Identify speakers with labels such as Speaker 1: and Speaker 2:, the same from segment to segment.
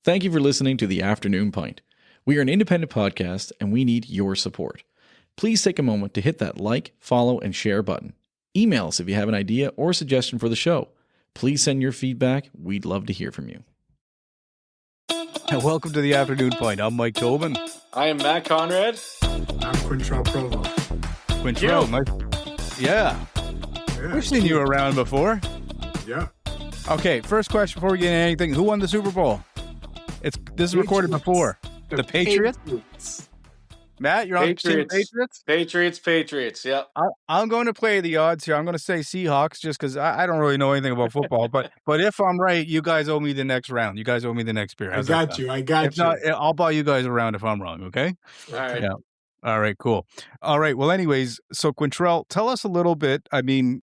Speaker 1: Thank you for listening to The Afternoon Pint. We are an independent podcast and we need your support. Please take a moment to hit that like, follow, and share button. Email us if you have an idea or suggestion for the show. Please send your feedback. We'd love to hear from you.
Speaker 2: And welcome to The Afternoon Pint. I'm Mike Tobin.
Speaker 3: I am Matt Conrad.
Speaker 4: I'm Quentrel Provo.
Speaker 2: Quentrel, nice. Yeah. We've seen you around before.
Speaker 4: Yeah.
Speaker 2: Okay, first question before we get into anything. Who won the Super Bowl? This is recorded before. The Patriots? Matt, you're on the team Patriots?
Speaker 3: Patriots, yep.
Speaker 2: I'm going to play the odds here. I'm going to say Seahawks just because I don't really know anything about football. but if I'm right, you guys owe me the next round. You guys owe me the next beer.
Speaker 4: I got you.
Speaker 2: If not, I'll buy you guys a round if I'm wrong, okay?
Speaker 3: All right.
Speaker 2: Yeah. All right, cool. All right, well, anyways, so Quentrel, tell us a little bit. I mean,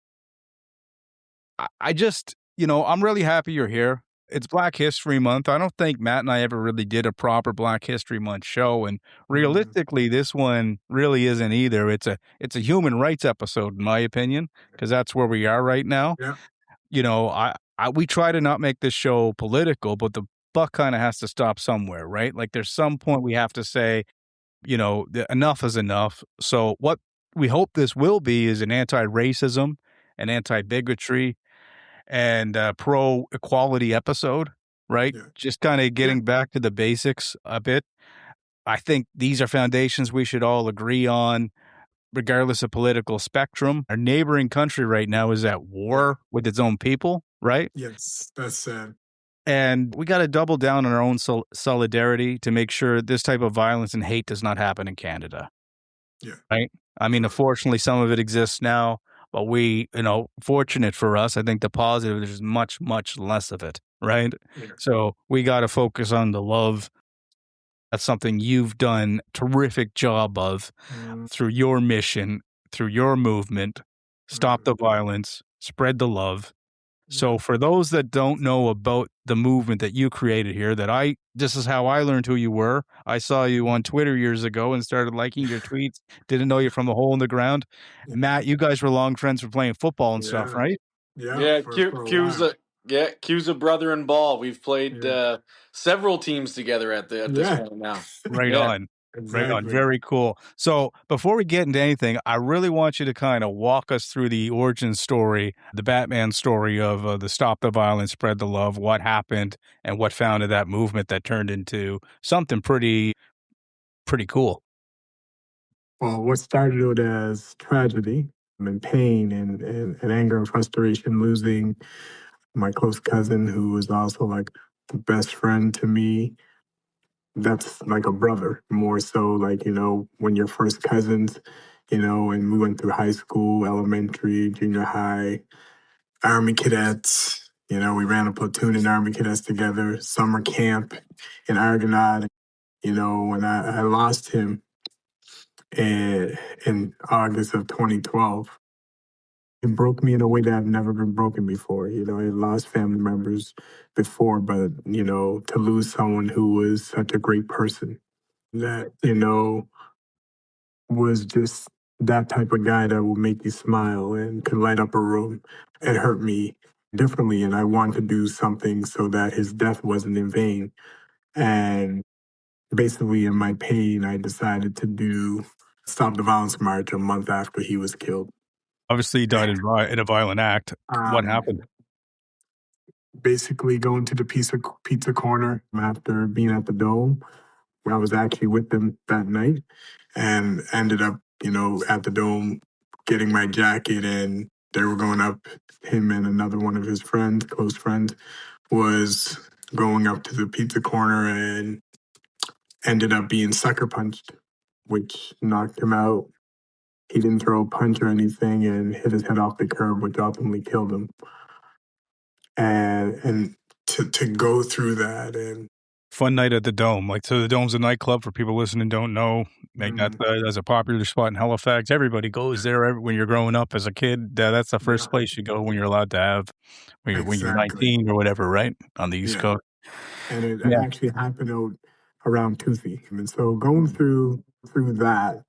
Speaker 2: I just, I'm really happy you're here. It's Black History Month. I don't think Matt and I ever really did a proper Black History Month show, and realistically, this one really isn't either. It's a human rights episode, in my opinion, because that's where we are right now.
Speaker 4: Yeah.
Speaker 2: We try to not make this show political, but the buck kind of has to stop somewhere, right? Like, there's some point we have to say, enough is enough. So what we hope this will be is an anti-racism, an anti-bigotry, and pro-equality episode, right?
Speaker 4: Yeah.
Speaker 2: Just kind of getting back to the basics a bit. I think these are foundations we should all agree on, regardless of political spectrum. Our neighboring country right now is at war with its own people, right?
Speaker 4: Yes, that's sad.
Speaker 2: And we got to double down on our own solidarity to make sure this type of violence and hate does not happen in Canada.
Speaker 4: Yeah.
Speaker 2: Right? I mean, unfortunately, some of it exists now. But fortunate for us, I think the positive, there's much, much less of it, right?
Speaker 4: Yeah.
Speaker 2: So we got to focus on the love. That's something you've done a terrific job of through your mission, through your movement. Stop the violence, spread the love. So for those that don't know about the movement that you created here, this is how I learned who you were. I saw you on Twitter years ago and started liking your tweets. Didn't know you from a hole in the ground.
Speaker 4: Yeah.
Speaker 2: Matt, you guys were long friends for playing football and stuff, right?
Speaker 4: Yeah.
Speaker 3: Q's a brother in ball. We've played several teams together at this point now.
Speaker 2: Right on.
Speaker 4: Exactly.
Speaker 2: Right on. Very cool. So before we get into anything, I really want you to kind of walk us through the origin story, the Batman story of the Stop the Violence, Spread the Love, what happened, and what founded that movement that turned into something pretty cool.
Speaker 4: Well, what started out as tragedy and pain and anger and frustration, losing my close cousin who was also like the best friend to me. That's like a brother, more so like, when you're first cousins, and we went through high school, elementary, junior high, Army cadets, we ran a platoon in Army cadets together, summer camp in Argonaut, when I lost him in August of 2012. It broke me in a way that I've never been broken before. I lost family members before, but, to lose someone who was such a great person that, was just that type of guy that will make you smile and could light up a room, it hurt me differently. And I wanted to do something so that his death wasn't in vain. And basically, in my pain, I decided to do Stop the Violence March a month after he was killed.
Speaker 2: Obviously, he died in a violent act. What happened?
Speaker 4: Basically, going to the pizza corner after being at the Dome, where I was actually with them that night, and ended up, at the Dome, getting my jacket, and they were going up. Him and another one of his friends, close friends, was going up to the pizza corner and ended up being sucker punched, which knocked him out. He didn't throw a punch or anything and hit his head off the curb, which ultimately killed him. And to go through that and
Speaker 2: fun night at the Dome. So the Dome's a nightclub for people listening don't know. That's a popular spot in Halifax. Everybody goes there when you're growing up as a kid. That's the first place you go when you're allowed to have when you're 19 or whatever, right? On the East Coast.
Speaker 4: And it actually happened around Toothy. And so going through that,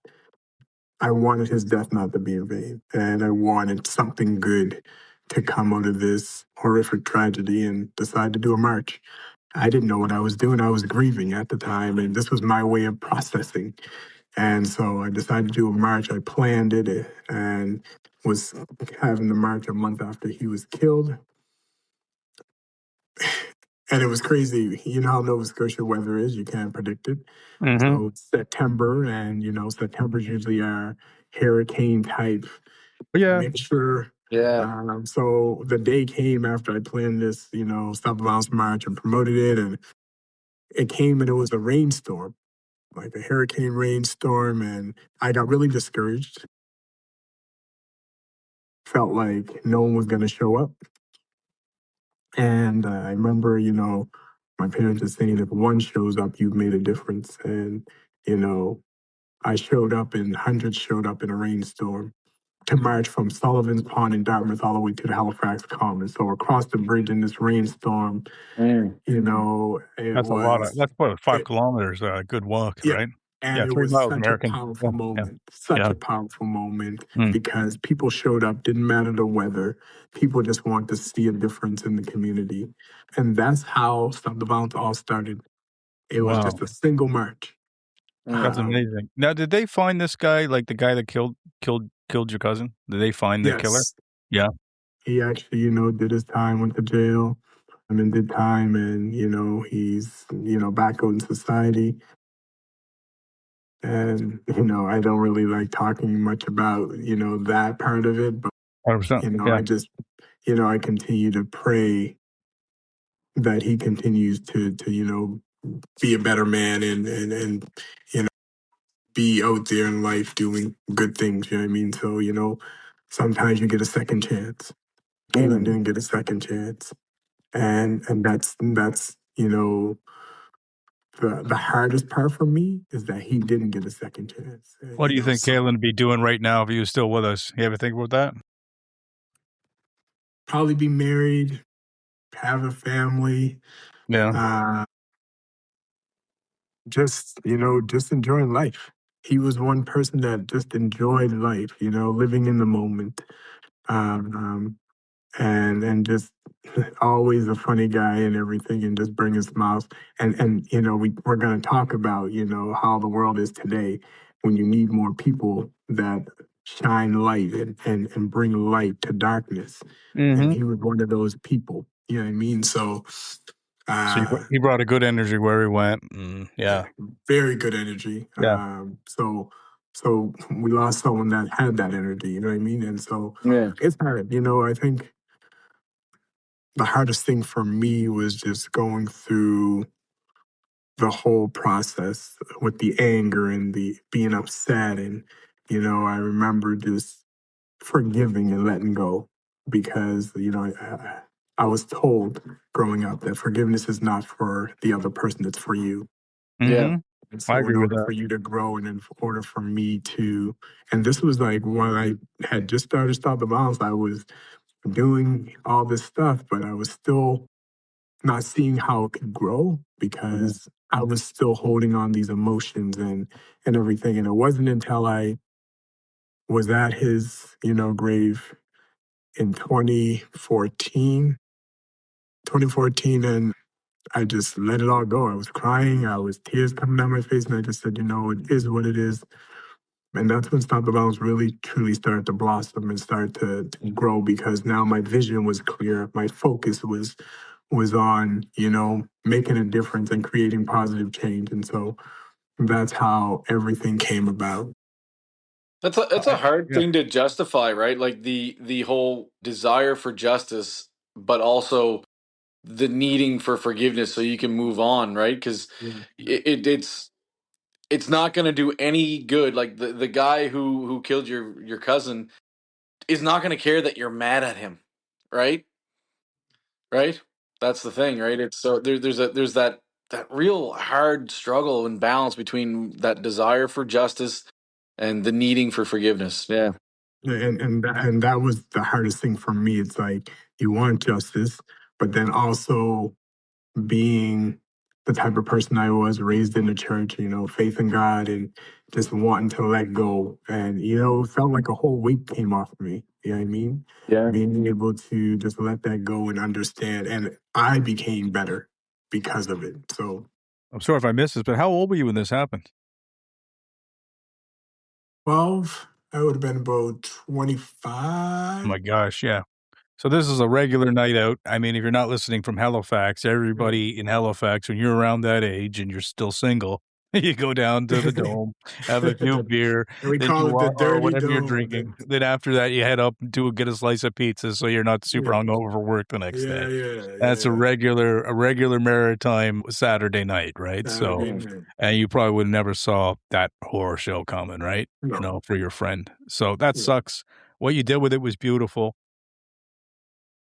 Speaker 4: I wanted his death not to be in vain. And I wanted something good to come out of this horrific tragedy and decided to do a march. I didn't know what I was doing. I was grieving at the time, and this was my way of processing. And so I decided to do a march. I planned it and was having the march a month after he was killed. And it was crazy. You know how Nova Scotia weather is, you can't predict it. So it's September, and September's usually our hurricane type mixture.
Speaker 3: Yeah.
Speaker 4: So the day came after I planned this, Stop the Violence March and promoted it, and it came and it was a rainstorm, like a hurricane rainstorm, and I got really discouraged. Felt like no one was going to show up. And I remember, my parents just saying, if one shows up, you've made a difference. And, I showed up and hundreds showed up in a rainstorm to march from Sullivan's Pond in Dartmouth all the way to the Halifax Commons. So across the bridge in this rainstorm, it
Speaker 2: That's a lot.
Speaker 4: was,
Speaker 2: That's what 5 kilometers. Good walk,
Speaker 4: yeah.
Speaker 2: right?
Speaker 4: And it
Speaker 2: 3
Speaker 4: was
Speaker 2: miles
Speaker 4: such
Speaker 2: American.
Speaker 4: a powerful moment,
Speaker 2: Yeah.
Speaker 4: a powerful moment
Speaker 2: Mm.
Speaker 4: because people showed up, didn't matter the weather. People just want to see a difference in the community. And that's how Stop the Violence all started. It was just a single march.
Speaker 2: That's amazing. Now, did they find this guy, like the guy that killed your cousin? Did they find the killer?
Speaker 4: Yes.
Speaker 2: Yeah.
Speaker 4: He actually, did his time, went to jail, and did time, and, he's, back out in society. And, I don't really like talking much about, that part of it, but,
Speaker 2: 100%.
Speaker 4: I just, I continue to pray that he continues to be a better man and, be out there in life doing good things, you know what I mean? So, sometimes you get a second chance. Caitlin didn't get a second chance. And that's the hardest part for me is that he didn't get a second chance.
Speaker 2: What do you think Kalen would be doing right now if he was still with us? You ever think about that?
Speaker 4: Probably be married, have a family.
Speaker 2: Yeah.
Speaker 4: Just enjoying life. He was one person that just enjoyed life, living in the moment. And just always a funny guy and everything, and just bringing smiles. And we're going to talk about how the world is today when you need more people that shine light and bring light to darkness. And he was one of those people. You know what I mean? So
Speaker 2: he brought a good energy where he went. Yeah.
Speaker 4: Very good energy.
Speaker 2: Yeah.
Speaker 4: So we lost someone that had that energy. You know what I mean? And so it's hard. I think the hardest thing for me was just going through the whole process with the anger and the being upset. And, I remember just forgiving and letting go because, I was told growing up that forgiveness is not for the other person, it's for you.
Speaker 3: Yeah.
Speaker 4: And so
Speaker 2: I agree
Speaker 4: in
Speaker 2: with
Speaker 4: order
Speaker 2: that.
Speaker 4: for you to grow and in order for me to, and this was like when I had just started Stop the Violence, I was doing all this stuff, but I was still not seeing how it could grow because I was still holding on these emotions and everything. And it wasn't until I was at his, grave in 2014, and I just let it all go. I was crying, I was tears coming down my face, and I just said, it is what it is. And that's when Stop the Violence really truly started to blossom and start to grow because now my vision was clear. My focus was on, making a difference and creating positive change. And so that's how everything came about.
Speaker 3: It's a hard thing to justify, right? Like the whole desire for justice, but also the needing for forgiveness so you can move on, right? Because it's not going to do any good. Like the guy who killed your cousin is not going to care that you're mad at him, right? Right? That's the thing, right? It's so there's that real hard struggle and balance between that desire for justice and the needing for forgiveness. Yeah.
Speaker 4: And that was the hardest thing for me. It's like you want justice, but then also being the type of person I was, raised in the church, faith in God and just wanting to let go. And, it felt like a whole weight came off of me. You know what I mean?
Speaker 3: Yeah.
Speaker 4: Being able to just let that go and understand. And I became better. because of it. So
Speaker 2: I'm sorry if I missed this, but how old were you when this happened?
Speaker 4: 12, I would have been about
Speaker 2: Oh
Speaker 4: 25.
Speaker 2: my gosh, yeah. So this is a regular night out. I mean, if you're not listening from Halifax, everybody in Halifax, when you're around that age and you're still single, you go down to the Dome, have a few beer,
Speaker 4: And we
Speaker 2: then
Speaker 4: call
Speaker 2: you
Speaker 4: it the
Speaker 2: or
Speaker 4: Dirty
Speaker 2: whatever you're
Speaker 4: Dome.
Speaker 2: drinking. Then after that, you head up to get a slice of pizza so you're not super
Speaker 4: Yeah,
Speaker 2: hungover for work the next
Speaker 4: yeah,
Speaker 2: day.
Speaker 4: yeah,
Speaker 2: That's a
Speaker 4: yeah.
Speaker 2: regular maritime Saturday night, right? So,
Speaker 4: Saturday night.
Speaker 2: and you probably would never saw that horror show coming, right? You
Speaker 4: No.
Speaker 2: know, for your friend. So that
Speaker 4: Yeah.
Speaker 2: sucks. What you did with it was beautiful.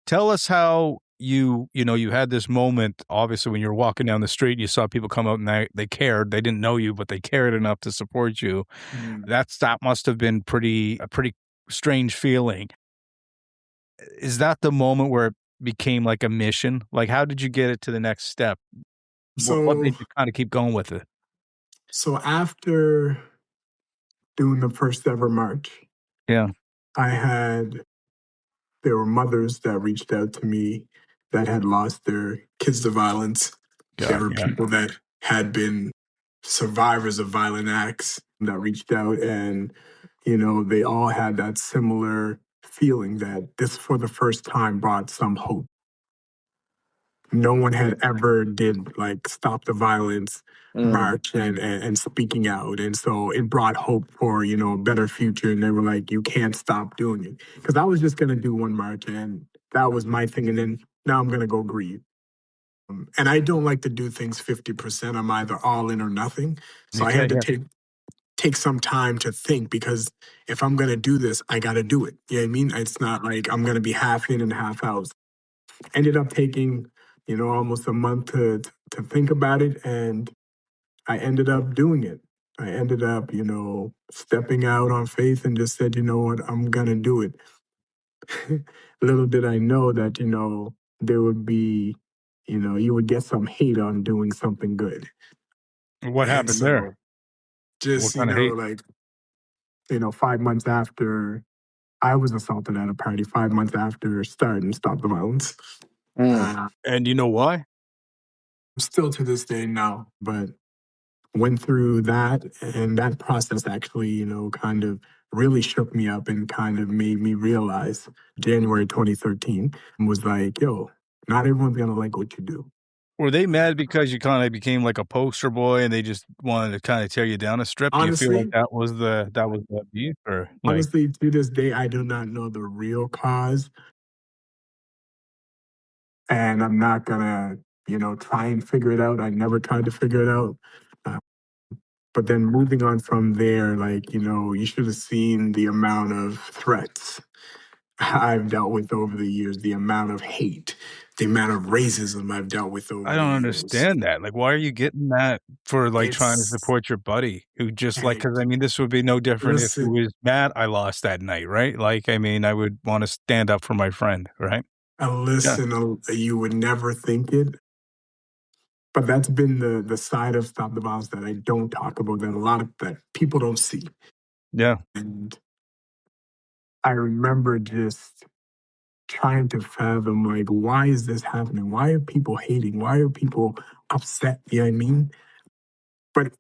Speaker 2: Tell us how you had this moment, obviously, when you were walking down the street, you saw people come out and they cared. They didn't know you, but they cared enough to support you.
Speaker 4: Mm.
Speaker 2: That must have been a pretty strange feeling. Is that the moment where it became like a mission? Like, how did you get it to the next step? What
Speaker 4: So,
Speaker 2: made you kind of keep going with it?
Speaker 4: so after doing the first ever march,
Speaker 2: Yeah.
Speaker 4: there were mothers that reached out to me that had lost their kids to violence. There
Speaker 2: God,
Speaker 4: were
Speaker 2: yeah.
Speaker 4: people that had been survivors of violent acts that reached out, and they all had that similar feeling that this for the first time brought some hope. No one had ever did like stop the violence march and speaking out, and so it brought hope for a better future. And they were like, you can't stop doing it, because I was just going to do one march and that was my thing, and then now I'm going to go grieve. And I don't like to do things 50%. I'm either all in or nothing. So I
Speaker 2: Okay,
Speaker 4: had to
Speaker 2: yeah.
Speaker 4: take some time to think, because if I'm going to do this, I got to do it. You know what I mean? It's not like I'm going to be half in and half out. Ended up taking, almost a month to think about it, and I ended up doing it. I ended up, stepping out on faith and just said, you know what, I'm gonna do it. Little did I know that, there would be, you would get some hate on doing something good.
Speaker 2: What
Speaker 4: And
Speaker 2: happened there?
Speaker 4: so just,
Speaker 2: What kind of hate?
Speaker 4: 5 months after I was assaulted at a party, 5 months after starting Stop the Violence.
Speaker 2: And you know why?
Speaker 4: Still to this day now, but went through that, and that process actually, kind of really shook me up and kind of made me realize January 2013 was like, yo, not everyone's gonna like what you do.
Speaker 2: Were they mad because you kind of became like a poster boy and they just wanted to kind of tear you down a strip? Do you feel like
Speaker 4: Honestly,
Speaker 2: that was the beef, or like?
Speaker 4: honestly, to this day, I do not know the real cause, and I'm not gonna, try and figure it out. I never tried to figure it out. Uh, but then moving on from there, like, you should have seen the amount of threats I've dealt with over the years, the amount of hate, the amount of racism I've dealt with over
Speaker 2: I
Speaker 4: the
Speaker 2: don't
Speaker 4: years.
Speaker 2: understand that. Like, why are you getting that for like trying to
Speaker 4: It's
Speaker 2: support your buddy who just like?
Speaker 4: hey,
Speaker 2: Because I mean, this would be no different if it
Speaker 4: listen,
Speaker 2: was Matt I lost that night, right? Like, I mean, I would want to stand up for my friend, right? Yeah,
Speaker 4: you would never think it, but that's been the side of Stop the Violence that I don't talk about, that a lot of that people don't see.
Speaker 2: yeah.
Speaker 4: And I remember just trying to fathom, like, why is this happening? Why are people hating? Why are people upset? You know what I mean? But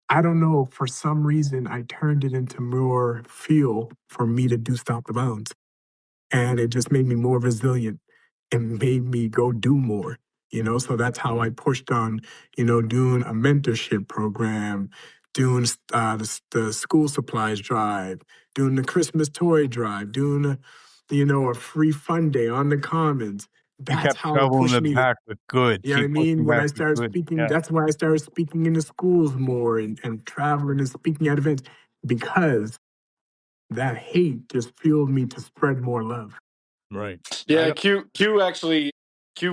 Speaker 4: I don't know, for some reason, I turned it into more fuel for me to do Stop the Violence. And it just made me more resilient and made me go do more. So that's how I pushed on, doing a mentorship program, doing the school supplies drive, doing the Christmas toy drive, doing a free fun day on the commons.
Speaker 2: You
Speaker 4: That's
Speaker 2: kept
Speaker 4: how it
Speaker 2: shoveling
Speaker 4: pushed
Speaker 2: the
Speaker 4: me to,
Speaker 2: back with good.
Speaker 4: you know what I
Speaker 2: Keep
Speaker 4: mean?
Speaker 2: pushing
Speaker 4: When
Speaker 2: back
Speaker 4: I
Speaker 2: with
Speaker 4: started
Speaker 2: good.
Speaker 4: speaking,
Speaker 2: Yeah.
Speaker 4: that's why I started speaking into schools more and traveling and speaking at events, because that hate just fueled me to spread more love.
Speaker 2: Right.
Speaker 3: Yeah, Q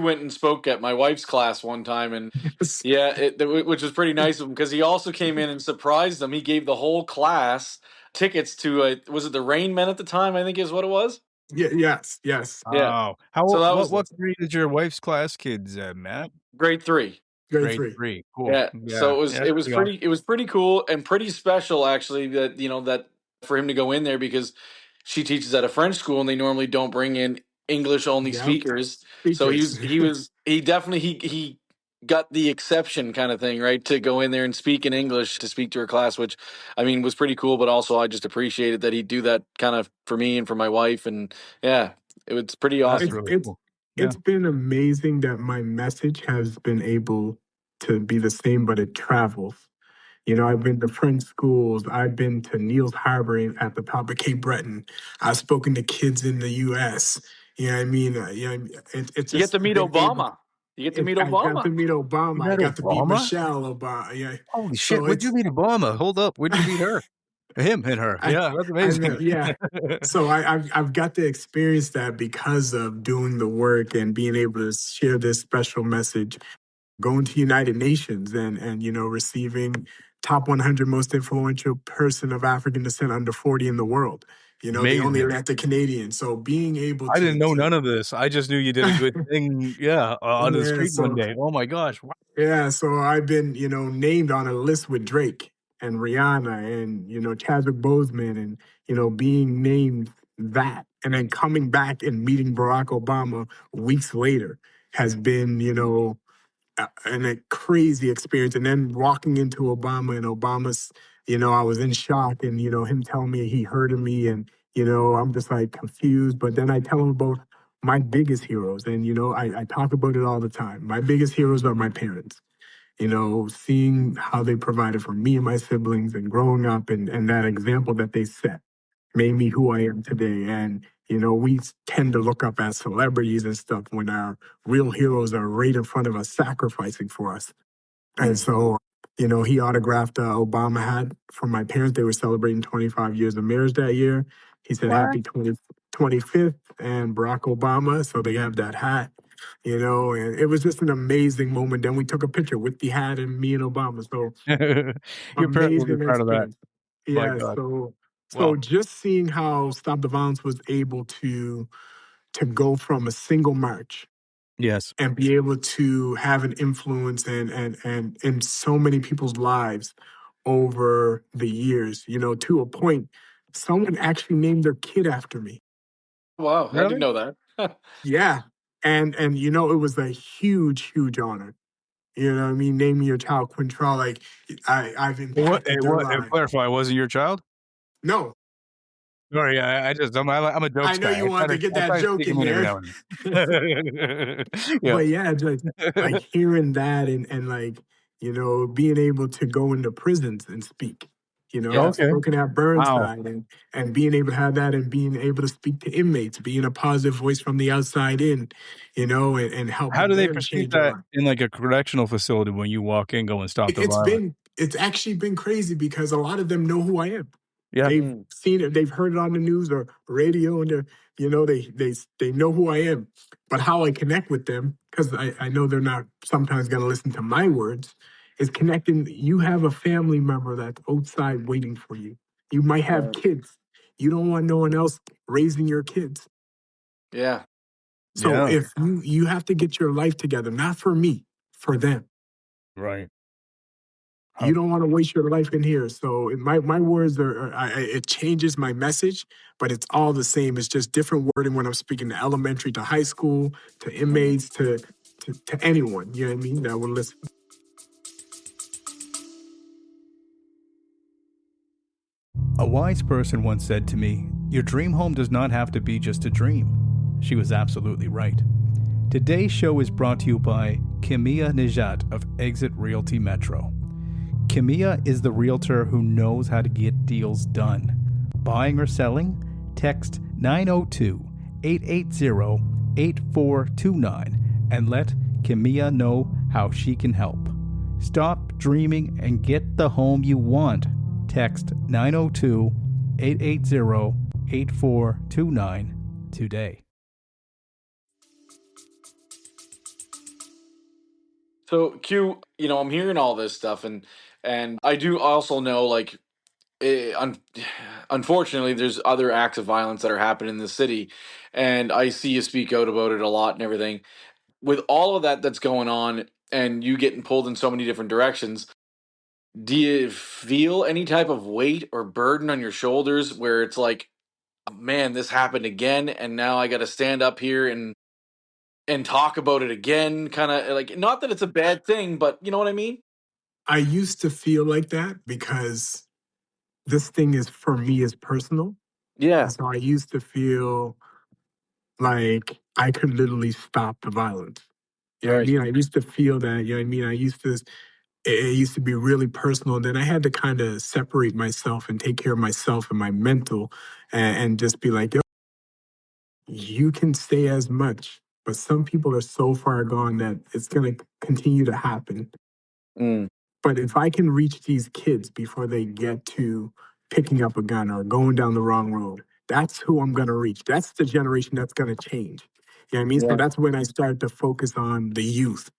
Speaker 3: went and spoke at my wife's class one time, and yeah, which was pretty nice of him, because he also came in and surprised them. He gave the whole class tickets to was it the Rain Men at the time? I think is what it was.
Speaker 4: Yeah, yes, yes.
Speaker 3: Yeah,
Speaker 2: Oh,
Speaker 3: so that was
Speaker 2: what grade is your wife's class kids at, Matt?
Speaker 3: grade 3.
Speaker 4: Grade
Speaker 2: Grade
Speaker 4: three.
Speaker 2: 3. Cool.
Speaker 3: Yeah,
Speaker 2: Yeah.
Speaker 3: so it was
Speaker 2: Yeah,
Speaker 3: it
Speaker 2: that's
Speaker 3: was
Speaker 2: pretty awesome.
Speaker 3: pretty cool and pretty special, actually, that that for him to go in there, because she teaches at a French school and they normally don't bring in English only
Speaker 4: Yep.
Speaker 3: speakers. So
Speaker 4: Speakers.
Speaker 3: he definitely he got the exception kind of thing, right? To go in there and speak in English, to speak to her class, which I mean was pretty cool, but also I just appreciated that he'd do that kind of for me and for my wife. And yeah, it was pretty
Speaker 2: That's
Speaker 3: awesome.
Speaker 2: really
Speaker 4: It's
Speaker 2: cool. Yeah.
Speaker 4: it's been amazing that my message has been able to be the same, but it travels. You know, I've been to French schools. I've been to Niels Harbor at the top of Cape Breton. I've spoken to kids in the U.S. You know what I mean? It's
Speaker 3: You get
Speaker 4: just
Speaker 3: to meet
Speaker 4: been able.
Speaker 3: Obama. You get to meet
Speaker 4: I got to
Speaker 3: Obama.
Speaker 4: meet
Speaker 2: You
Speaker 4: Obama. I
Speaker 2: met
Speaker 4: got to meet
Speaker 2: Obama?
Speaker 4: Michelle Obama. Yeah.
Speaker 2: Holy shit!
Speaker 4: So
Speaker 2: When'd you
Speaker 4: it's
Speaker 2: meet Obama? Hold up. When'd you meet her? Him and her.
Speaker 4: I
Speaker 2: Yeah, that's
Speaker 4: I
Speaker 2: amazing.
Speaker 4: know, yeah. So I've got to experience that because of doing the work and being able to share this special message, going to United Nations and you know receiving top 100 most influential person of African descent under 40 in the world. You know, the only
Speaker 2: Amazing.
Speaker 4: elected Canadian. So being able
Speaker 2: I didn't know
Speaker 4: to
Speaker 2: none of this. I just knew you did a good thing. Yeah, on the
Speaker 4: yeah,
Speaker 2: street one
Speaker 4: so
Speaker 2: day. Oh my gosh. Wow.
Speaker 4: yeah, so I've been, you know, named on a list with Drake and Rihanna and, you know, Chadwick Boseman and, you know, being named that and then coming back and meeting Barack Obama weeks later has been, you know, a crazy experience. And then walking into Obama and Obama's, you know, I was in shock and, you know, him telling me he heard of me and, you know, I'm just like confused. But then I tell him about my biggest heroes. And, you know, I talk about it all the time. My biggest heroes are my parents. You know, seeing how they provided for me and my siblings and growing up and that example that they set made me who I am today. And, you know, we tend to look up at celebrities and stuff when our real heroes are right in front of us sacrificing for us. And so, you know, he autographed a Obama hat for my parents. They were celebrating 25 years of marriage that year. He said,
Speaker 2: What?
Speaker 4: happy 25th and Barack Obama. So they have that hat, you know, and it was just an amazing moment. Then we took a picture with the hat and me and Obama. So
Speaker 2: Your parents will be
Speaker 4: amazing
Speaker 2: proud of that.
Speaker 4: experience.
Speaker 2: My
Speaker 4: Yeah.
Speaker 2: God.
Speaker 4: So
Speaker 2: Well,
Speaker 4: just seeing how Stop the Violence was able to go from a single march
Speaker 2: yes.
Speaker 4: and be able to have an influence and in so many people's lives over the years, you know, to a point, someone actually named their kid after me.
Speaker 3: Wow, I didn't
Speaker 2: Really?
Speaker 3: know that.
Speaker 4: Yeah. And you know, it was a huge, huge honor. You know what I mean? Naming your child Quentrel, like I've impacted their
Speaker 2: And
Speaker 4: lives.
Speaker 2: clarify, wasn't your child?
Speaker 4: No,
Speaker 2: Sorry, I'm a
Speaker 4: I
Speaker 2: jokes
Speaker 4: know
Speaker 2: guy.
Speaker 4: you wanted to get
Speaker 2: I
Speaker 4: that
Speaker 2: try to
Speaker 4: joke
Speaker 2: sneak
Speaker 4: in
Speaker 2: them in every
Speaker 4: there.
Speaker 2: now and then. Yeah.
Speaker 4: But yeah, like hearing that and like, you know, being able to go into prisons and speak. You know,
Speaker 3: Yeah.
Speaker 4: I've
Speaker 2: Okay.
Speaker 4: spoken at
Speaker 2: Wow.
Speaker 4: Burnside and being able to have that and being able to speak to inmates, being a positive voice from the outside in, you know, and
Speaker 2: How
Speaker 4: helping
Speaker 2: do they
Speaker 4: them
Speaker 2: perceive
Speaker 4: change their
Speaker 2: that
Speaker 4: life.
Speaker 2: in like a correctional facility when you walk in, go and stop the violence?
Speaker 4: It's actually been crazy because a lot of them know who I am.
Speaker 2: Yeah.
Speaker 4: They've
Speaker 3: Mm.
Speaker 4: seen it, they've heard it on the news or radio, and you know, they know who I am. But how I connect with them, because I know they're not sometimes gonna listen to my words, is connecting. You have a family member that's outside waiting for you. You might have
Speaker 3: Right.
Speaker 4: kids. You don't want no one else raising your kids.
Speaker 3: Yeah.
Speaker 4: So
Speaker 2: Yeah.
Speaker 4: if you have to get your life together, not for me, for them.
Speaker 2: Right.
Speaker 4: You don't want to waste your life in here. So my words it changes my message, but it's all the same. It's just different wording when I'm speaking to elementary, to high school, to
Speaker 3: Mhm.
Speaker 4: inmates, to anyone. You know what I mean? That will listen.
Speaker 2: A wise person once said to me, "Your dream home does not have to be just a dream." She was absolutely right. Today's show is brought to you by Kimia Najat of Exit Realty Metro. Kimia is the realtor who knows how to get deals done. Buying or selling? Text 902-880-8429 and let Kimia know how she can help. Stop dreaming and get the home you want. Text 902-880-8429 today.
Speaker 3: So Q, you know, I'm hearing all this stuff, and I do also know, like, unfortunately, there's other acts of violence that are happening in the city, and I see you speak out about it a lot and everything. With all of that that's going on, and you getting pulled in so many different directions, do you feel any type of weight or burden on your shoulders where it's like, man, this happened again, and now I got to stand up here and and talk about it again, kind of like, not that it's a bad thing, but you know what I mean?
Speaker 4: I used to feel like that because this thing is for me is personal.
Speaker 3: Yeah.
Speaker 4: And so I used to feel like I could literally stop the violence. You know what I
Speaker 3: Right.
Speaker 4: mean? I used to feel that, you know what I mean? It used to be really personal. And then I had to kind of separate myself and take care of myself and my mental and just be like, yo, you can say as much, but some people are so far gone that it's going to continue to happen.
Speaker 3: Mm.
Speaker 4: But if I can reach these kids before they get to picking up a gun or going down the wrong road, that's who I'm going to reach. That's the generation that's going to change. You know what I mean? So
Speaker 3: Yeah.
Speaker 4: that's when I started to focus on the youth.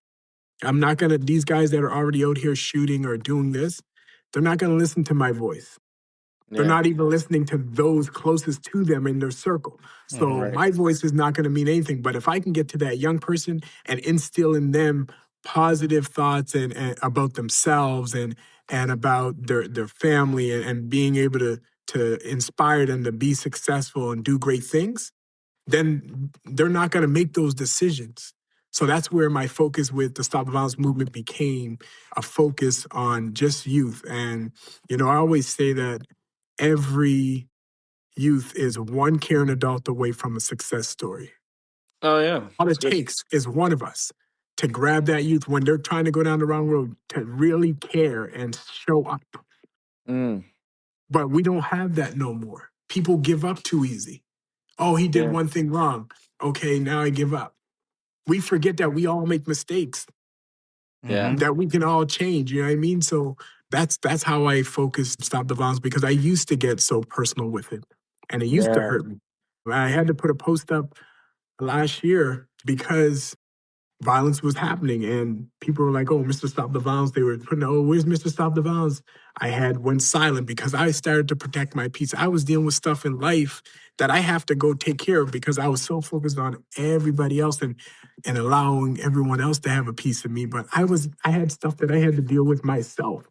Speaker 4: I'm not going to, these guys that are already out here shooting or doing this, they're not going to listen to my voice. They're
Speaker 3: Yeah.
Speaker 4: not even listening to those closest to them in their circle. So
Speaker 3: Right.
Speaker 4: my voice is not going to mean anything. But if I can get to that young person and instill in them positive thoughts and about themselves and about their family and being able to inspire them to be successful and do great things, then they're not going to make those decisions. So that's where my focus with the Stop the Violence movement became a focus on just youth. And, you know, I always say that every youth is one caring adult away from a success story.
Speaker 3: Oh yeah.
Speaker 4: All
Speaker 3: That's
Speaker 4: it
Speaker 3: good.
Speaker 4: takes is one of us to grab that youth when they're trying to go down the wrong road, to really care and show up.
Speaker 3: Mm.
Speaker 4: But we don't have that no more. People give up too easy. Oh, he did
Speaker 3: Yeah.
Speaker 4: one thing wrong. Okay, now I give up. We forget that we all make mistakes,
Speaker 3: Yeah.
Speaker 4: that we can all change. You know what I mean? So that's how I focused Stop the Violence, because I used to get so personal with it, and it used to
Speaker 3: Yeah.
Speaker 4: hurt me. I had to put a post up last year because violence was happening, and people were like, "Oh, Mr. Stop the Violence." They were putting, "Oh, where's Mr. Stop the Violence?" Went silent because I started to protect my peace. I was dealing with stuff in life that I have to go take care of because I was so focused on everybody else and allowing everyone else to have a piece of me. But I had stuff that I had to deal with myself.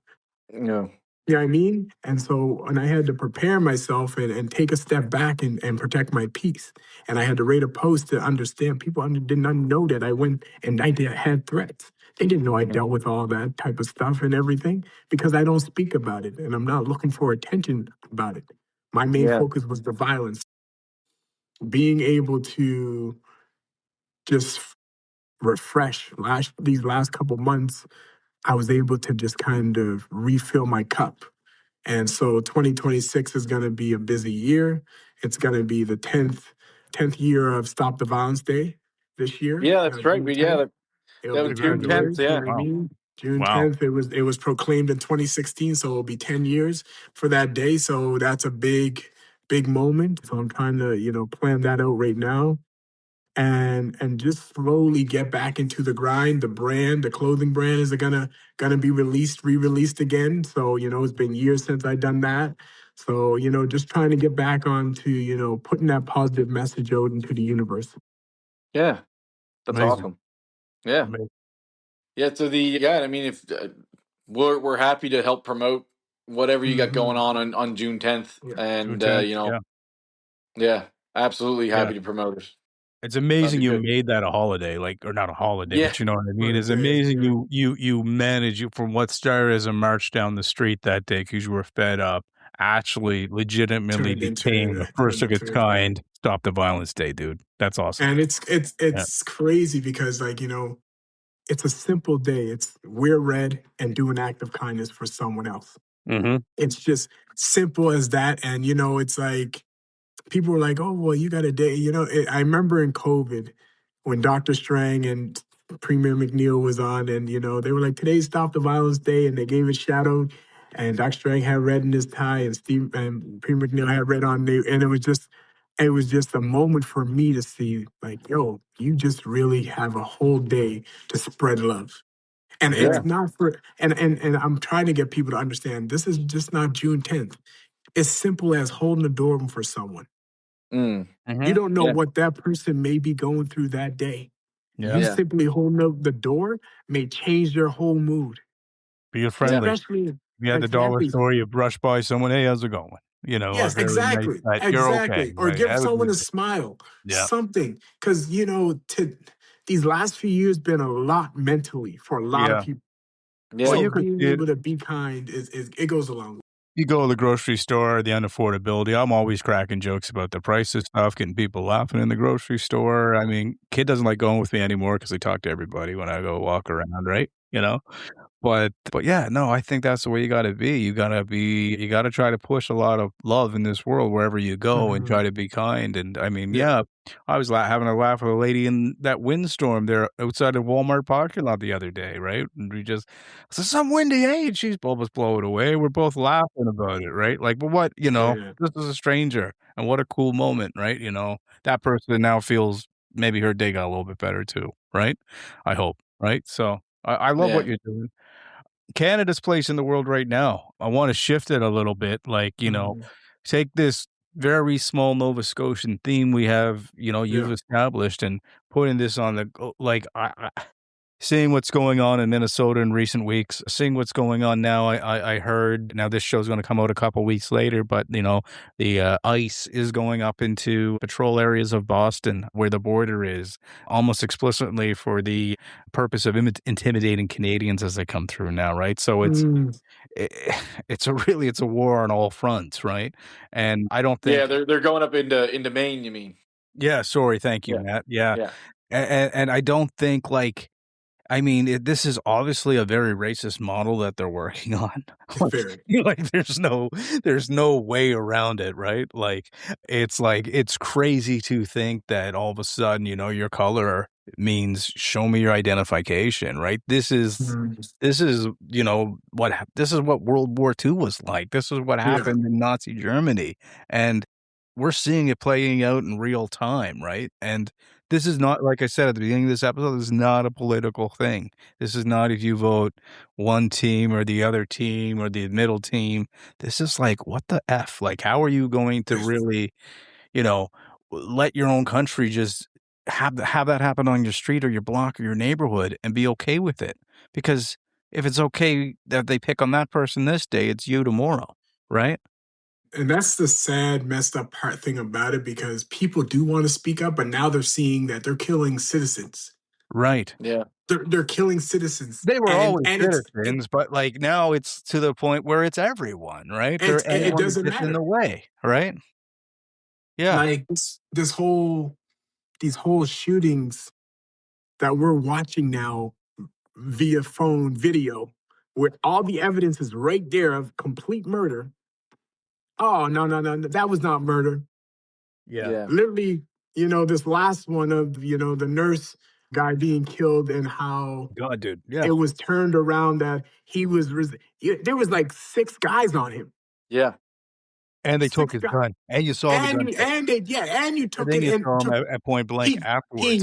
Speaker 3: Yeah.
Speaker 4: You know what I mean? And I had to prepare myself and take a step back and protect my peace. And I had to rate a post to understand. People did not know that I went and had threats. They didn't know I dealt with all that type of stuff and everything because I don't speak about it and I'm not looking for attention about it. My main
Speaker 3: Yeah.
Speaker 4: focus was the violence. Being able to just refresh these last couple months, I was able to just kind of refill my cup. And so 2026 is going to be a busy year. It's going to be the 10th year of Stop the Violence Day this year.
Speaker 3: Yeah, that's right.
Speaker 4: June
Speaker 3: Yeah,
Speaker 4: 10th. It'll
Speaker 3: that
Speaker 4: be
Speaker 3: was June
Speaker 4: 10
Speaker 3: 10th.
Speaker 4: years, you know
Speaker 3: Yeah.
Speaker 4: what I
Speaker 2: Wow.
Speaker 4: mean? June
Speaker 2: Wow.
Speaker 4: 10th, it was proclaimed in 2016, so it'll be 10 years for that day. So that's a big moment. So I'm trying to, plan that out right now and just slowly get back into the grind. The clothing brand is gonna be re-released again. So, it's been years since I've done that. So, just trying to get back onto, putting that positive message out into the universe.
Speaker 3: Yeah. That's
Speaker 2: Amazing.
Speaker 3: awesome. Yeah.
Speaker 2: Amazing.
Speaker 3: Yeah. So I mean, if we're happy to help promote whatever you got going on June 10th,
Speaker 4: Yeah.
Speaker 3: and
Speaker 2: June 10th,
Speaker 3: yeah, absolutely happy to promote it.
Speaker 2: It's
Speaker 3: That'd
Speaker 2: amazing
Speaker 3: be
Speaker 2: you
Speaker 3: good.
Speaker 2: made that a holiday, or not a holiday,
Speaker 3: Yeah.
Speaker 2: but you know what I mean? It's
Speaker 4: Birthday,
Speaker 2: amazing
Speaker 4: yeah.
Speaker 2: you managed from what started as a march down the street that day because you were fed up, actually legitimately
Speaker 4: Turned into
Speaker 2: became a first of its kind Stop the Violence Day, dude. That's awesome.
Speaker 4: And it's crazy because it's a simple day. It's wear red and do an act of kindness for someone else.
Speaker 2: Mhm.
Speaker 4: It's just simple as that. And it's like people were like, "Oh, well, you got a day." I remember in COVID when Dr. Strang and Premier McNeil was on, and they were like, "Today's Stop the Violence Day," and they gave a shout out. And Dr. Strang had red in his tie, and Steve and Premier McNeil had red on there, and it was just a moment for me to see, like, yo, you just really have a whole day to spread love. And
Speaker 3: Yeah.
Speaker 4: it's not for and I'm trying to get people to understand this is just not June 10th. It's simple as holding the door for someone.
Speaker 3: Mm.
Speaker 4: You
Speaker 2: Mhm.
Speaker 4: don't know
Speaker 3: Yeah.
Speaker 4: what that person may be going through that day.
Speaker 2: Yeah.
Speaker 4: You
Speaker 3: Yeah.
Speaker 4: simply holding up the door may change their whole mood.
Speaker 2: Be
Speaker 3: Yeah.
Speaker 2: friendly.
Speaker 4: Especially,
Speaker 2: You at the dollar
Speaker 4: exactly.
Speaker 2: store, you brush by someone, "Hey, how's it going?" A
Speaker 4: Yes,
Speaker 2: very nice
Speaker 4: exactly.
Speaker 2: "You're okay,"
Speaker 4: Exactly. Or
Speaker 2: right?
Speaker 4: give
Speaker 2: "Have a
Speaker 4: someone
Speaker 2: good
Speaker 4: a
Speaker 2: day."
Speaker 4: smile,
Speaker 2: Yeah.
Speaker 4: something. Because, these last few years been a lot mentally for a lot of people.
Speaker 3: Yeah.
Speaker 2: Well,
Speaker 4: So
Speaker 2: you could
Speaker 4: being
Speaker 2: see it.
Speaker 4: able to be kind is it goes a long way.
Speaker 2: You go to the grocery store, the unaffordability. I'm always cracking jokes about the price of stuff, getting people laughing in the grocery store. I mean, kid doesn't like going with me anymore because I talk to everybody when I go walk around, right? You know? But yeah, no, I think that's the way you gotta be. You gotta try to push a lot of love in this world wherever you go and try to be kind. And I mean,
Speaker 4: Yeah.
Speaker 2: yeah, I was having a laugh with a lady in that windstorm there outside of Walmart parking lot the other day, right? And I said, some windy, hey, and she's almost blowing away. We're both laughing about it, right? Like, but what,
Speaker 4: Yeah.
Speaker 2: this is a stranger, and what a cool moment, right? That person now feels maybe her day got a little bit better too, right? I hope, right? So I love what
Speaker 3: Yeah.
Speaker 2: you're doing. Canada's place in the world right now. I want to shift it a little bit, like, take this very small Nova Scotian theme we have, you've
Speaker 4: Yeah.
Speaker 2: established and putting this on like, seeing what's going on in Minnesota in recent weeks, seeing what's going on now. I heard, now this show's going to come out a couple weeks later, but the ice is going up into patrol areas of Boston where the border is, almost explicitly for the purpose of intimidating Canadians as they come through now, right? So it's a war on all fronts, right? And I don't
Speaker 3: Yeah,
Speaker 2: think,
Speaker 3: they're going up into Maine, you mean?
Speaker 2: yeah, sorry, thank you,
Speaker 3: Yeah.
Speaker 2: Matt. Yeah,
Speaker 3: Yeah.
Speaker 2: and I don't think this is obviously a very racist model that they're working on.
Speaker 4: Very.
Speaker 2: Like there's no way around it, right? It's crazy to think that all of a sudden, your color means show me your identification, right? This is this is what World War II was like. This is what
Speaker 4: Yeah.
Speaker 2: happened in Nazi Germany, and we're seeing it playing out in real time, right? And this is not, like I said at the beginning of this episode, this is not a political thing. This is not if you vote one team or the other team or the middle team. This is like, what the F? Like, how are you going to really, let your own country just have that happen on your street or your block or your neighborhood and be okay with it? Because if it's okay that they pick on that person this day, it's you tomorrow, right?
Speaker 4: And that's the sad, messed up thing about it, because people do want to speak up, but now they're seeing that they're killing citizens.
Speaker 2: Right.
Speaker 3: Yeah.
Speaker 4: They're killing citizens.
Speaker 2: They were always
Speaker 4: and
Speaker 2: citizens, but like now it's to the point where it's everyone, right?
Speaker 4: it
Speaker 2: Anyone that
Speaker 4: doesn't
Speaker 2: gets in the
Speaker 4: matter.
Speaker 2: way, right? Yeah.
Speaker 4: Like these whole shootings that we're watching now via phone video, where all the evidence is right there of complete murder. Oh, no, that was not murder.
Speaker 2: Yeah.
Speaker 4: Literally, this last one of, the nurse guy being killed, and how
Speaker 2: God, dude. Yeah.
Speaker 4: it was turned around that there was like 6 guys on him.
Speaker 3: Yeah.
Speaker 2: And they took
Speaker 4: 6
Speaker 2: his
Speaker 4: guys.
Speaker 2: gun. And you saw the gun.
Speaker 4: And you
Speaker 2: I
Speaker 4: took
Speaker 2: think
Speaker 4: it,
Speaker 2: you
Speaker 4: and
Speaker 2: saw him at point blank afterwards.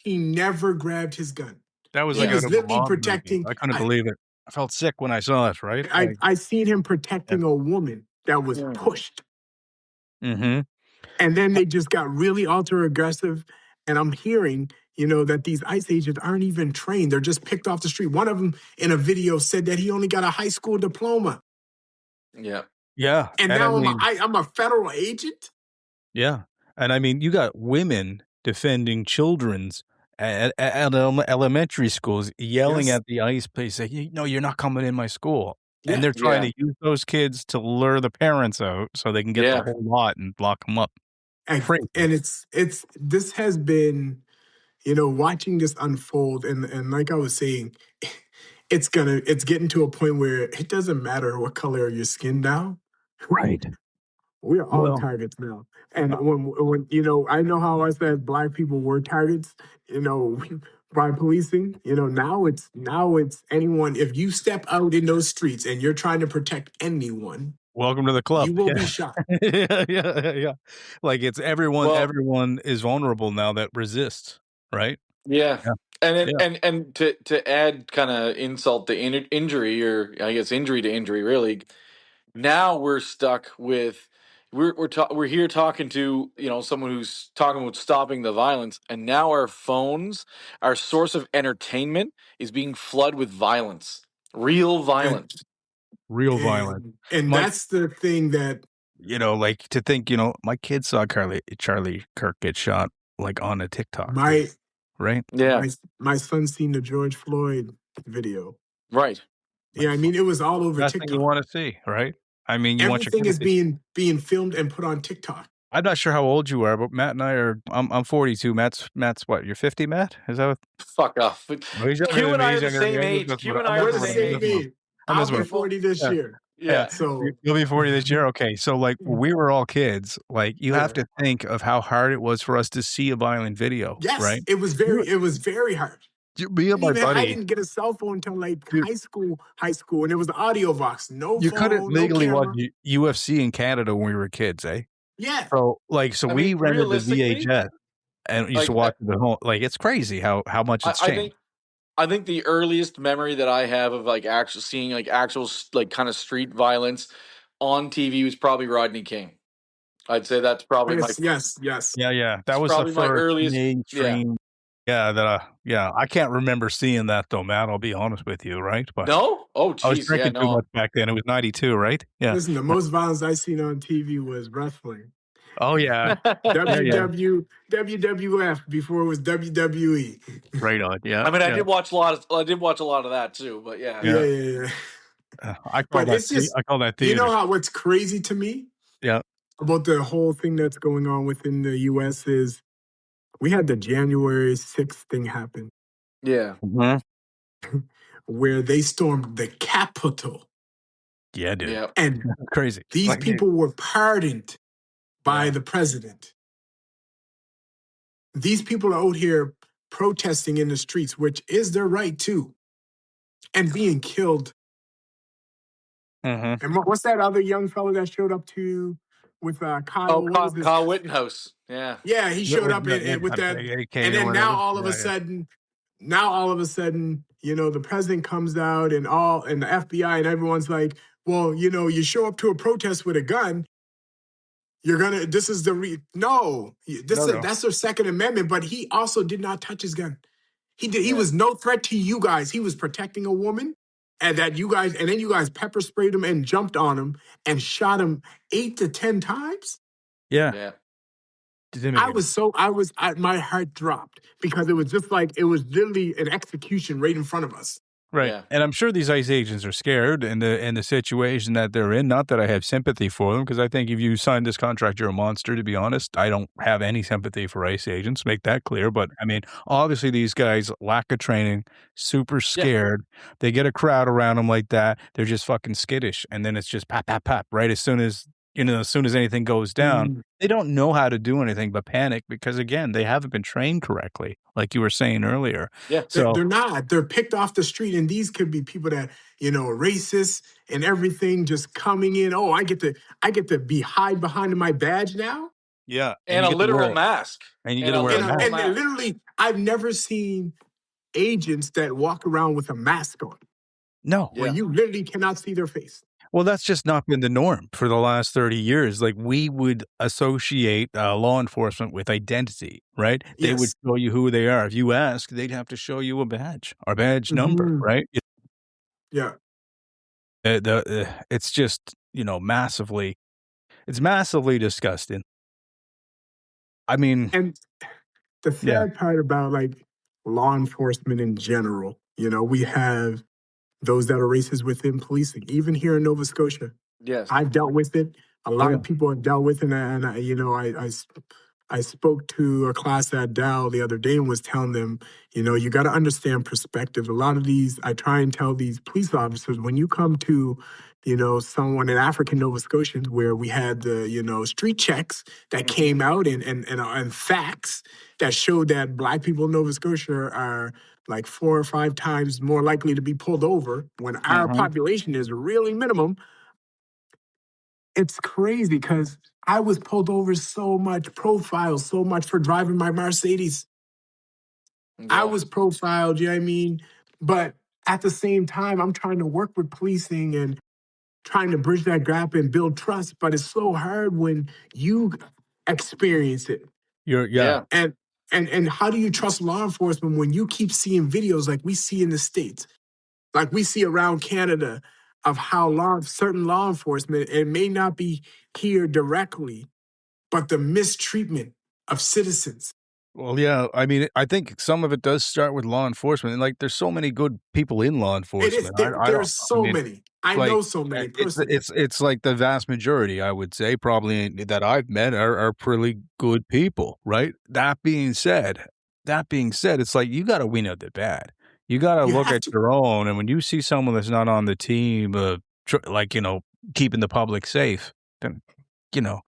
Speaker 4: he never grabbed his gun.
Speaker 2: That was
Speaker 4: He
Speaker 2: like out
Speaker 4: was
Speaker 2: of a
Speaker 4: literally
Speaker 2: mob movie.
Speaker 4: protecting.
Speaker 2: I couldn't believe it. I felt sick when I saw it, right?
Speaker 4: I seen him protecting a woman that was pushed.
Speaker 2: Mm-hmm.
Speaker 4: And then they just got really ultra aggressive. And I'm hearing, that these ICE agents aren't even trained. They're just picked off the street. One of them in a video said that he only got a high school diploma.
Speaker 3: Yeah.
Speaker 2: Yeah.
Speaker 4: And now I'm a federal agent?
Speaker 2: Yeah. And I mean, you got women defending children's at elementary schools yelling at the ICE police, saying, you're not coming in my school.
Speaker 4: Yeah.
Speaker 2: And they're trying to use those kids to lure the parents out so they can get the whole lot and lock them up.
Speaker 4: And this has been, watching this unfold. And like I was saying, it's getting to a point where it doesn't matter what color your skin now.
Speaker 2: Right.
Speaker 4: We are all targets now. And when I know how I said Black people were targets, by policing, now it's anyone. If you step out in those streets and you're trying to protect anyone,
Speaker 2: welcome to the club.
Speaker 4: You will be shot.
Speaker 2: Yeah. Like it's everyone. Everyone is vulnerable now that resists, right?
Speaker 3: Yeah. And to add kind of insult to injury, or I guess injury to injury, really. Now we're stuck with we're here talking to someone who's talking about stopping the violence, and now our phones, our source of entertainment, is being flooded with violence, real violence,
Speaker 2: violence.
Speaker 4: And that's the thing that
Speaker 2: like to think, my kids saw Charlie Kirk get shot like on a TikTok. right?
Speaker 3: Yeah.
Speaker 4: My son seen the George Floyd video.
Speaker 3: Right.
Speaker 4: Yeah, I mean, it was all over
Speaker 2: Best thing you
Speaker 4: TikTok.
Speaker 2: want to see, right? I mean, you want your
Speaker 4: Everything
Speaker 2: kid
Speaker 4: is
Speaker 2: to see.
Speaker 4: being filmed and put on TikTok.
Speaker 2: I'm not sure how old you are, but Matt and I are. I'm 42. Matt's what? You're 50, Matt? Is that what?
Speaker 3: Fuck off.
Speaker 2: Oh, he's younger
Speaker 3: Q
Speaker 2: than
Speaker 3: and
Speaker 2: me.
Speaker 3: I
Speaker 2: He's
Speaker 3: are the
Speaker 2: younger than
Speaker 3: same
Speaker 2: me.
Speaker 3: age. Q and I are
Speaker 4: We're
Speaker 3: the
Speaker 4: the
Speaker 3: same
Speaker 4: same
Speaker 3: age.
Speaker 4: age.
Speaker 2: I'm
Speaker 4: I'll
Speaker 2: messing
Speaker 4: be
Speaker 2: with him.
Speaker 4: 40 this
Speaker 2: Yeah.
Speaker 4: year.
Speaker 2: Yeah.
Speaker 4: So
Speaker 2: You'll be 40 this year. Okay, so like when we were all kids, like you have
Speaker 4: yeah.
Speaker 2: to think of how hard it was for us to see a violent video,
Speaker 4: Yes,
Speaker 2: right?
Speaker 4: it was very hard.
Speaker 2: Me and my
Speaker 4: I
Speaker 2: buddy,
Speaker 4: didn't get a cell phone until like
Speaker 2: dude,
Speaker 4: high school, and it was the audio box, no
Speaker 2: you couldn't
Speaker 4: phone, no
Speaker 2: legally watch
Speaker 4: camera.
Speaker 2: UFC in Canada when we were kids, eh?
Speaker 4: Yeah,
Speaker 2: So
Speaker 3: I
Speaker 2: we
Speaker 3: mean,
Speaker 2: rented the
Speaker 3: realistically,
Speaker 2: VHS and used to
Speaker 3: like
Speaker 2: watch it at home. Like it's crazy how much it's changed.
Speaker 3: I think the earliest memory that I have of like actual seeing like actual like kind of street violence on TV was probably Rodney King. I'd say that's probably
Speaker 4: yes.
Speaker 2: Yeah. That
Speaker 3: it's
Speaker 2: was the
Speaker 3: probably my
Speaker 2: first
Speaker 3: earliest. Yeah.
Speaker 2: mainstream. Yeah, I can't remember seeing that though, Matt. I'll be honest with you, right? But
Speaker 3: No. Oh,
Speaker 2: I was
Speaker 3: geez. Yeah.
Speaker 2: drinking too
Speaker 3: No.
Speaker 2: much back then. It was 92, right? Yeah.
Speaker 4: Listen, the most violence I seen on TV was wrestling.
Speaker 2: Oh yeah. Yeah.
Speaker 4: WWF before it was WWE.
Speaker 2: Right on. Yeah.
Speaker 3: I mean, I
Speaker 2: Yeah.
Speaker 3: did watch a lot of that too. But yeah.
Speaker 2: Yeah. I call
Speaker 4: But it's just,
Speaker 2: that
Speaker 4: you
Speaker 2: theater.
Speaker 4: know what's crazy to me
Speaker 2: Yeah.
Speaker 4: about the whole thing that's going on within the U.S. is we had the January 6th thing happen
Speaker 3: Yeah.
Speaker 2: Mm-hmm.
Speaker 4: where they stormed the Capitol.
Speaker 2: Yeah, dude.
Speaker 3: Yeah.
Speaker 4: And
Speaker 2: Crazy.
Speaker 4: these
Speaker 2: Like,
Speaker 4: people were pardoned by
Speaker 3: Yeah.
Speaker 4: the president. These people are out here protesting in the streets, which is their right too, and being killed.
Speaker 2: mhm.
Speaker 4: And what's that other young fellow that showed up with Kyle?
Speaker 3: Oh,
Speaker 4: What was this?
Speaker 3: Kyle Wittenhouse. Yeah.
Speaker 4: Yeah, he showed up with that.
Speaker 2: AK
Speaker 4: And
Speaker 2: or
Speaker 4: then
Speaker 2: whatever.
Speaker 4: now all of a sudden, the president comes out and the FBI and everyone's like, well, you show up to a protest with a gun, this is no, that's their Second Amendment, but he also did not touch his gun. He was no threat to you guys. He was protecting a woman, and then you guys pepper sprayed him and jumped on him and shot him 8 to 10 times.
Speaker 2: Yeah.
Speaker 3: Yeah.
Speaker 4: My heart dropped because it was just like, it was literally an execution right in front of us.
Speaker 2: Right.
Speaker 3: Yeah.
Speaker 2: And I'm sure these ICE agents are scared in the situation that they're in. Not that I have sympathy for them, because I think if you signed this contract, you're a monster, to be honest. I don't have any sympathy for ICE agents, make that clear. But I mean, obviously these guys lack of training, super scared. Yeah. They get a crowd around them like that. They're just fucking skittish. And then it's just pap, pap, pap, right? As soon as anything goes down, they don't know how to do anything but panic because, again, they haven't been trained correctly, like you were saying earlier.
Speaker 3: Yeah.
Speaker 4: So they're not. They're picked off the street, and these could be people that, are racist and everything, just coming in. Oh, I get to hide behind my badge now?
Speaker 2: Yeah.
Speaker 3: And a literal mask.
Speaker 2: And you get to wear a mask.
Speaker 4: And literally, I've never seen agents that walk around with a mask on.
Speaker 2: No.
Speaker 4: Where you literally cannot see their face.
Speaker 2: Well, that's just not been the norm for the last 30 years. Like, we would associate law enforcement with identity, right?
Speaker 4: Yes.
Speaker 2: They would show you who they are. If you ask, they'd have to show you a badge or badge number, right?
Speaker 4: Yeah.
Speaker 2: It's just, massively disgusting. I mean,
Speaker 4: and the sad part about like law enforcement in general, we have those that are racist within policing, even here in Nova Scotia.
Speaker 3: Yes.
Speaker 4: I've dealt with it. A lot of people have dealt with it. And I spoke to a class at Dow the other day and was telling them, you got to understand perspective. A lot of these, I try and tell these police officers, when you come to, someone in African Nova Scotians where we had the, street checks that came out and facts that showed that Black people in Nova Scotia are like 4 or 5 times more likely to be pulled over when our population is really minimum. It's crazy because I was pulled over so much for driving my Mercedes. Yeah. I was profiled, But at the same time, I'm trying to work with policing and trying to bridge that gap and build trust, but it's so hard when you experience it. And how do you trust law enforcement when you keep seeing videos like we see in the States, like we see around Canada, of how certain law enforcement, it may not be here directly, but the mistreatment of citizens.
Speaker 2: Well, yeah. I mean, I think some of it does start with law enforcement, and like, there's so many good people in law
Speaker 4: It is.
Speaker 2: enforcement. I don't.
Speaker 4: There's
Speaker 2: I
Speaker 4: so
Speaker 2: mean,
Speaker 4: many. I
Speaker 2: like,
Speaker 4: know so many personally.
Speaker 2: it's like the vast majority, I would say, probably that I've met are pretty good people, right? That being said, it's like you got to wean out the bad. You got to
Speaker 4: You
Speaker 2: look
Speaker 4: have
Speaker 2: at
Speaker 4: to.
Speaker 2: your own, and when you see someone that's not on the team, like keeping the public safe, then you know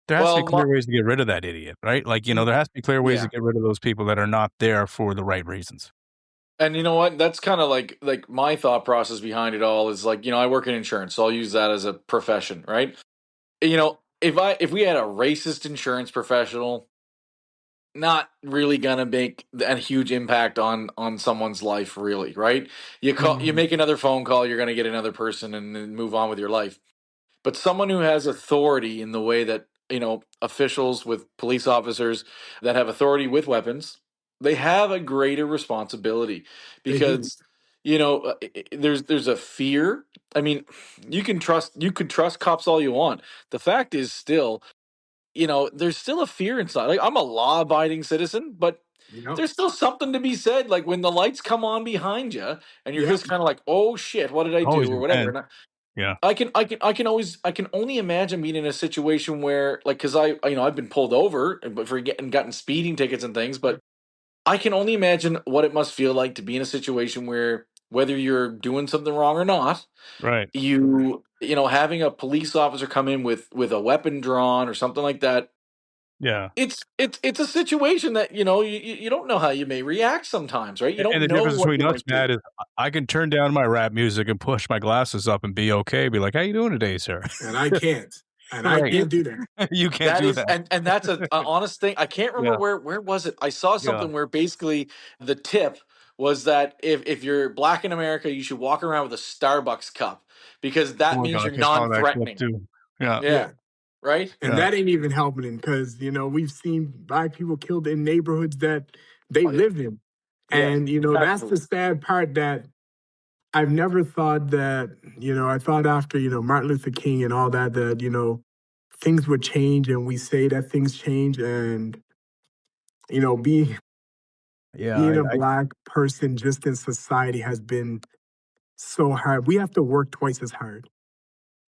Speaker 2: there has to be
Speaker 3: Well,
Speaker 2: clear ways to get rid of that idiot, right? Like,
Speaker 4: Mm,
Speaker 2: there has to be clear ways to
Speaker 4: Yeah.
Speaker 2: get rid of those people that are not there for the right reasons.
Speaker 3: and you know what? That's kind of like my thought process behind it all is like, I work in insurance, so I'll use that as a profession, right? If we had a racist insurance professional, not really gonna make a huge impact on someone's life, really, right? You
Speaker 4: Mhm.
Speaker 3: make another phone call, you're gonna get another person and then move on with your life. But someone who has authority in the way that, officials with police officers that have authority with weapons, they have a greater responsibility
Speaker 4: They do.
Speaker 3: because, there's a fear. I mean, you could trust cops all you want. The fact is still, there's still a fear inside. Like, I'm a law-abiding citizen, but
Speaker 4: You know.
Speaker 3: there's still something to be said. Like when the lights come on behind you, and you're
Speaker 4: Yeah.
Speaker 3: just kind of like, "Oh shit, what did I
Speaker 2: Always
Speaker 3: do?" or whatever.
Speaker 2: intense.
Speaker 3: And
Speaker 2: Yeah.
Speaker 3: I can only imagine being in a situation where, like, because I've been pulled over but for getting gotten speeding tickets and things, but I can only imagine what it must feel like to be in a situation where, whether you're doing something wrong or not,
Speaker 2: Right.
Speaker 3: having a police officer come in with a weapon drawn or something like that.
Speaker 2: Yeah.
Speaker 3: It's a situation that you don't know how you may react sometimes, right? You
Speaker 2: And
Speaker 3: don't
Speaker 2: the
Speaker 3: know
Speaker 2: difference
Speaker 3: what
Speaker 2: between
Speaker 3: you
Speaker 2: us,
Speaker 3: might do.
Speaker 2: Matt, is I can turn down my rap music and push my glasses up and be okay. Be like, "How you doing today, sir?"
Speaker 4: And I can't. And I
Speaker 2: Right.
Speaker 4: can't do that.
Speaker 2: You can't
Speaker 3: That
Speaker 2: do
Speaker 3: is,
Speaker 2: that.
Speaker 3: and that's a honest thing. I can't remember
Speaker 2: Yeah.
Speaker 3: where was it. I saw
Speaker 2: Yeah.
Speaker 3: something where basically the tip was that if you're black in America, you should walk around with a Starbucks cup because
Speaker 2: Oh
Speaker 3: that
Speaker 2: my
Speaker 3: means
Speaker 2: gosh,
Speaker 3: you're
Speaker 2: I saw that clip
Speaker 3: non-threatening.
Speaker 2: too. Yeah.
Speaker 3: Yeah,
Speaker 4: Yeah.
Speaker 3: right.
Speaker 4: And
Speaker 2: Yeah.
Speaker 4: that ain't even helping because, we've seen black people killed in neighborhoods that they
Speaker 3: Oh, yeah.
Speaker 4: live in.
Speaker 3: Yes,
Speaker 4: And, that's the
Speaker 3: absolutely.
Speaker 4: sad part that I've never thought that, I thought after, Martin Luther King and all that, things would change and we say that things change. And, you know, being,
Speaker 2: Yeah.
Speaker 4: being a black person just in society has been so hard. We have to work twice as hard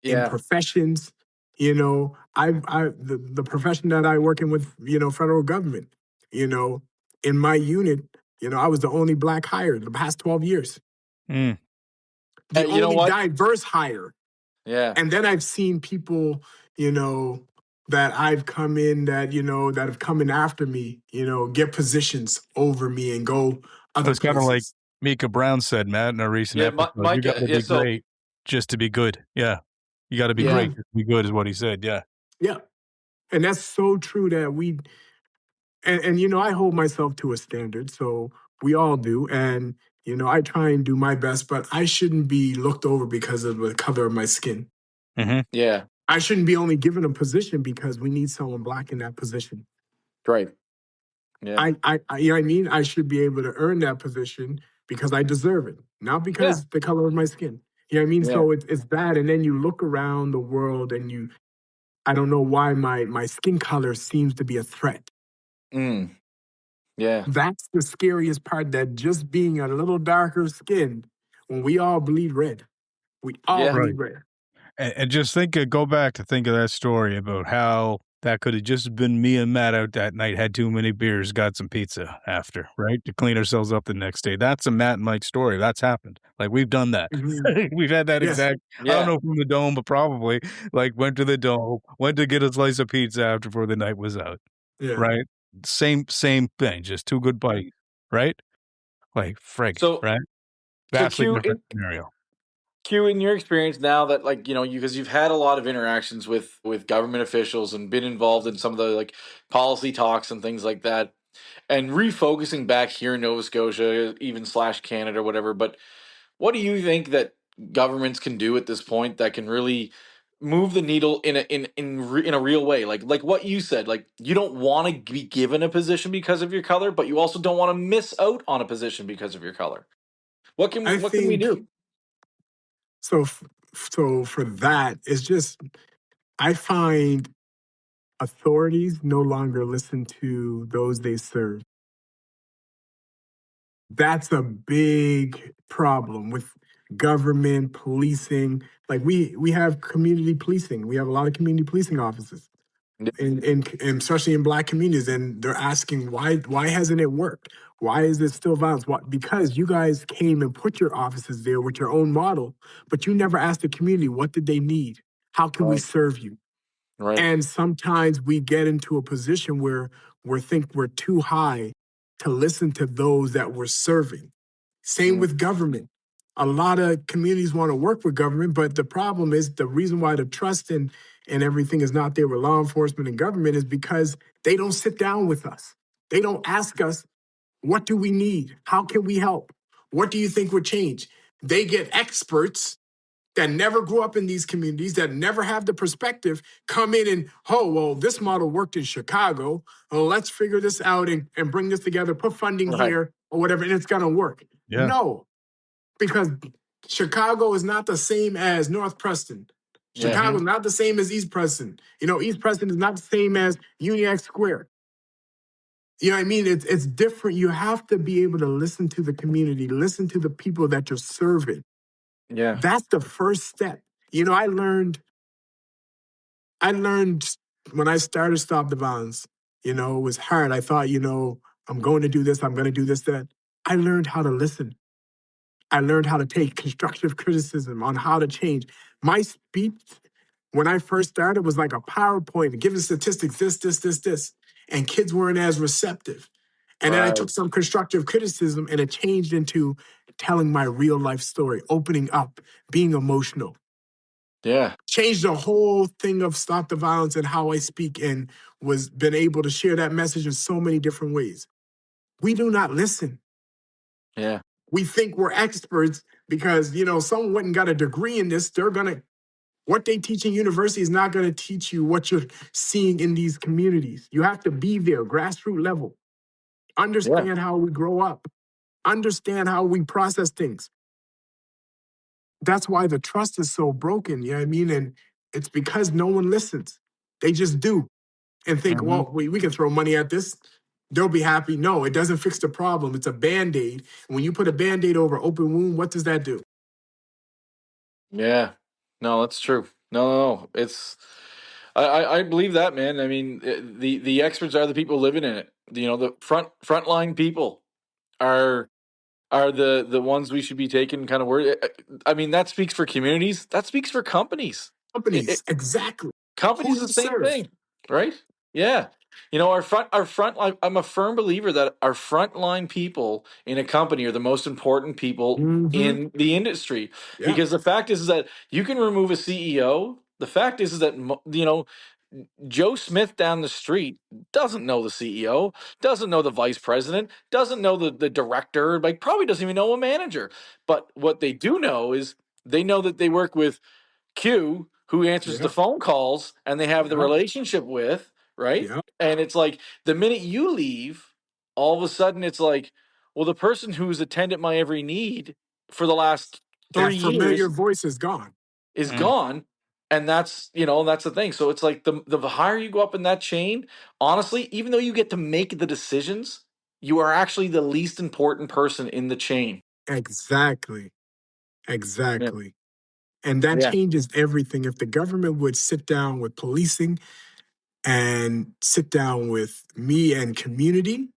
Speaker 4: in
Speaker 3: Yeah.
Speaker 4: professions. The profession that I work in with, federal government, you know, in my unit, I was the only black hire the past 12 years,
Speaker 2: Mm.
Speaker 4: the
Speaker 3: You know
Speaker 4: only
Speaker 3: what?
Speaker 4: diverse hire.
Speaker 3: Yeah.
Speaker 4: And then I've seen people, that I've come in that have come in after me, get positions over me and go other
Speaker 2: It's kind of like
Speaker 4: places.
Speaker 2: Mika Brown said, Matt, in a recent
Speaker 3: Yeah,
Speaker 2: episode. You
Speaker 3: Mike.
Speaker 2: got to
Speaker 3: Yeah.
Speaker 2: be
Speaker 3: So
Speaker 2: great just to be good. Yeah. You got to be
Speaker 3: yeah.
Speaker 2: great
Speaker 4: Mhm.
Speaker 2: just to be good, is what he said. Yeah.
Speaker 4: Yeah. And that's so true that I hold myself to a standard. So we all do. And, I try and do my best, but I shouldn't be looked over because of the color of my skin.
Speaker 2: Mm-hmm.
Speaker 3: Yeah.
Speaker 4: I shouldn't be only given a position because we need someone black in that position.
Speaker 3: Right. Yeah.
Speaker 4: You know what I mean? I should be able to earn that position because I deserve it, not
Speaker 3: Yeah.
Speaker 4: because the color of my skin. You know what I mean?
Speaker 3: Yeah.
Speaker 4: So it's bad. And then you look around the world and I don't know why my skin color seems to be a threat.
Speaker 3: Mm. Yeah.
Speaker 4: That's the scariest part, that just being a little darker skinned, when we all bleed red. We all
Speaker 3: Yeah.
Speaker 2: Right.
Speaker 4: bleed red.
Speaker 2: And just go back to think of that story about how that could have just been me and Matt out that night, had too many beers, got some pizza after, right? To clean ourselves up the next day. That's a Matt and Mike story. That's happened. Like, we've done that.
Speaker 4: Mhm.
Speaker 2: We've had that
Speaker 4: Yes.
Speaker 2: exact, I don't
Speaker 3: Yeah.
Speaker 2: know, from the Dome, but probably, like, went to the Dome, went to get a slice of pizza after before the night was out,
Speaker 4: Yeah.
Speaker 2: right? Same thing, just two good buddies, right? Like, frig,
Speaker 3: So
Speaker 2: right?
Speaker 3: so
Speaker 2: Vastly
Speaker 3: Q
Speaker 2: different scenario.
Speaker 3: in your experience now that, like, because you've had a lot of interactions with government officials and been involved in some of the, like, policy talks and things like that, and refocusing back here in Nova Scotia, even slash Canada, whatever. But what do you think that governments can do at this point that can really move the needle in a real way? Like what you said, like, you don't want to be given a position because of your color, but you also don't want to miss out on a position because of your color.
Speaker 4: I
Speaker 3: What can we
Speaker 4: think
Speaker 3: do?
Speaker 4: so. So for that, it's just, I find Authorities no longer listen to those they serve. That's a big problem with government policing. Like we have community policing. We have a lot of community policing offices,
Speaker 3: Yeah.
Speaker 4: in especially in Black communities, and they're asking why hasn't it worked? Why is there still violence? Why? Because you guys came and put your offices there with your own model, but you never asked the community what did they need? How can we
Speaker 3: Right.
Speaker 4: serve you?
Speaker 3: Right.
Speaker 4: And sometimes we get into a position where we think we're too high to listen to those that we're serving. Same
Speaker 3: Mm.
Speaker 4: with government. A lot of communities want to work with government, but the problem is the reason why the trust and everything is not there with law enforcement and government is because they don't sit down with us. They don't ask us, what do we need? How can we help? What do you think would change? They get experts that never grew up in these communities, that never have the perspective, come in and, oh, well, this model worked in Chicago. Well, let's figure this out and bring this together, put funding
Speaker 3: Right.
Speaker 4: here or whatever, and it's going to work.
Speaker 2: Yeah.
Speaker 4: No, because Chicago is not the same as North Preston.
Speaker 3: Yeah.
Speaker 4: Chicago is not the same as East Preston. East Preston is not the same as Uniac Square. You know what I mean? It's different. You have to be able to listen to the community, listen to the people that you're serving.
Speaker 3: Yeah.
Speaker 4: That's the first step. I learned when I started Stop the Violence, it was hard. I thought, I'm going to do this, I'm going to do this, that. I learned how to listen. I learned how to take constructive criticism on how to change. My speech, when I first started, was like a PowerPoint, giving statistics, this. And kids weren't as receptive. And then I
Speaker 3: Right.
Speaker 4: took some constructive criticism and it changed into telling my real life story, opening up, being emotional.
Speaker 3: Yeah.
Speaker 4: Changed the whole thing of Stop the Violence and how I speak, and was been able to share that message in so many different ways. We do not listen.
Speaker 3: Yeah.
Speaker 4: We think we're experts because, someone went and got a degree in this. What they teach in university is not going to teach you what you're seeing in these communities. You have to be there, grassroots level.
Speaker 3: Yeah.
Speaker 4: Understand how we grow up. Understand how we process things. That's why the trust is so broken, you know what I mean? And it's because no one listens. They just do and think,
Speaker 2: Mhm.
Speaker 4: well, we can throw money at this. They'll be happy. No, it doesn't fix the problem. It's a Band-Aid. When you put a Band-Aid over an open wound, what does that do?
Speaker 3: Yeah. No, that's true. No. I believe that, man. I mean, the experts are the people living in it. The frontline people are the ones we should be taking kind of word. I mean, that speaks for communities. That speaks for companies.
Speaker 4: Companies, exactly. Who
Speaker 3: Companies
Speaker 4: you
Speaker 3: the same
Speaker 4: serve.
Speaker 3: thing, right? Yeah. Our front line, I'm a firm believer that our frontline people in a company are the most important people
Speaker 4: Mm-hmm.
Speaker 3: in the industry,
Speaker 4: Yeah.
Speaker 3: because the fact is that you can remove a CEO. The fact is that Joe Smith down the street doesn't know the CEO, doesn't know the vice president, doesn't know the director, like probably doesn't even know a manager. But what they do know is they know that they work with Q, who answers the
Speaker 4: Yeah.
Speaker 3: phone calls and they have the
Speaker 4: Yeah.
Speaker 3: relationship with, right?
Speaker 4: Yeah.
Speaker 3: And it's like the minute you leave, all of a sudden it's like, well, the person who's attended my every need for the last
Speaker 4: That
Speaker 3: 3 years
Speaker 4: familiar voice is gone.
Speaker 3: is
Speaker 2: Mm.
Speaker 3: gone. And that's the thing. So it's like the higher you go up in that chain, honestly, even though you get to make the decisions, you are actually the least important person in the chain.
Speaker 4: Exactly.
Speaker 3: Yeah.
Speaker 4: Exactly. And that
Speaker 3: Yeah.
Speaker 4: changes everything. If the government would sit down with policing and sit down with me and community,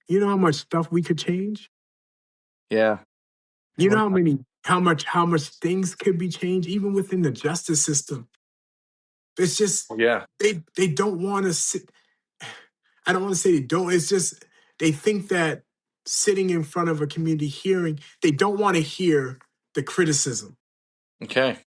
Speaker 4: you know how much stuff we could change?
Speaker 3: Yeah.
Speaker 4: You know how much things could be changed even within the justice system. It's just
Speaker 3: Yeah.
Speaker 4: they don't want to sit. I don't want to say they don't. It's just they think that sitting in front of a community hearing, they don't want to hear the criticism.
Speaker 3: Okay.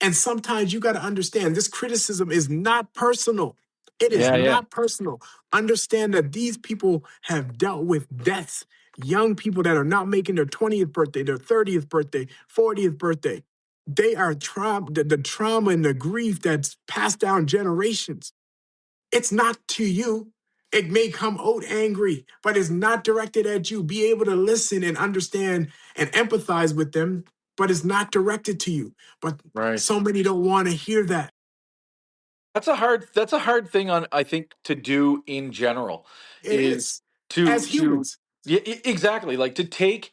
Speaker 4: And sometimes you got to understand this criticism is not personal. It is
Speaker 3: Yeah. Yeah.
Speaker 4: not personal. Understand that these people have dealt with deaths, young people that are not making their 20th birthday, their 30th birthday, 40th birthday. They are the trauma and the grief that's passed down generations. It's not to you. It may come out angry, but it's not directed at you. Be able to listen and understand and empathize with them, but it's not directed to you. But
Speaker 3: Right.
Speaker 4: so many don't want to hear that.
Speaker 3: That's a hard thing on I think to do in general
Speaker 4: It
Speaker 3: is
Speaker 4: is. As humans.
Speaker 3: yeah, exactly, like to take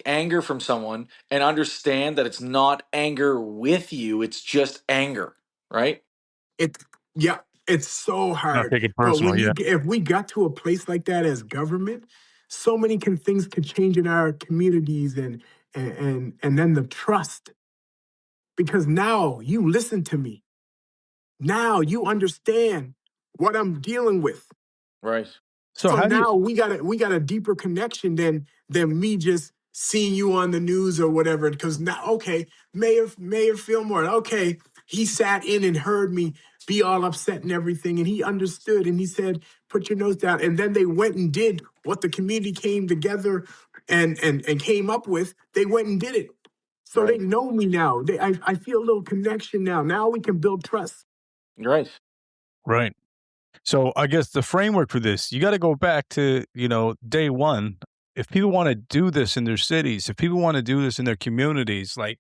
Speaker 3: anger from someone and understand that it's not anger with you, it's just anger, right?
Speaker 4: It yeah, it's so
Speaker 2: Not
Speaker 4: hard.
Speaker 2: take it
Speaker 4: But
Speaker 2: personal.
Speaker 4: when
Speaker 2: Yeah.
Speaker 4: if we got to a place like that as government, so many things could change in our communities and then the trust. Because now you listen to me. Now you understand what I'm dealing with.
Speaker 3: Right.
Speaker 2: So
Speaker 4: So
Speaker 2: how do you?
Speaker 4: now we got a deeper connection than me just seeing you on the news or whatever. Because now, okay, Mayor Fillmore, okay, he sat in and heard me be all upset and everything, and he understood and he said, "Put your nose down." And then they went and did what the community came together and came up with. They went and did it. So they
Speaker 3: Right.
Speaker 4: know me now. I feel a little connection now. Now we can build trust.
Speaker 3: Right.
Speaker 2: Right. So I guess the framework for this, you got to go back to, day one. If people want to do this in their cities, if people want to do this in their communities, like,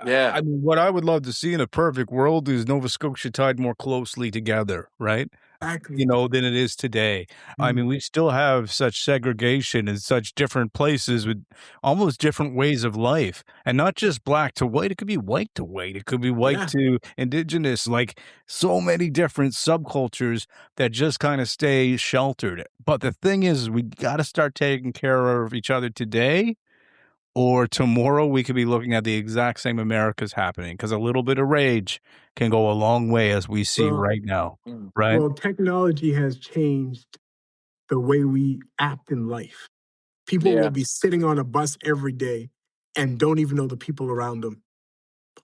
Speaker 3: Yeah.
Speaker 2: I mean, what I would love to see in a perfect world is Nova Scotia tied more closely together, right?
Speaker 4: Exactly.
Speaker 2: Than it is today. I mean, we still have such segregation in such different places with almost different ways of life, and not just black to white. It could be white to white. It could be white
Speaker 4: Yeah.
Speaker 2: to indigenous, like so many different subcultures that just kind of stay sheltered. But the thing is, we got to start taking care of each other today, or tomorrow we could be looking at the exact same Americas happening, because a little bit of rage can go a long way, as we see
Speaker 4: Well,
Speaker 2: right now,
Speaker 3: Mm.
Speaker 2: right?
Speaker 4: well, technology has changed the way we act in life. People will
Speaker 3: Yeah.
Speaker 4: be sitting on a bus every day and don't even know the people around them.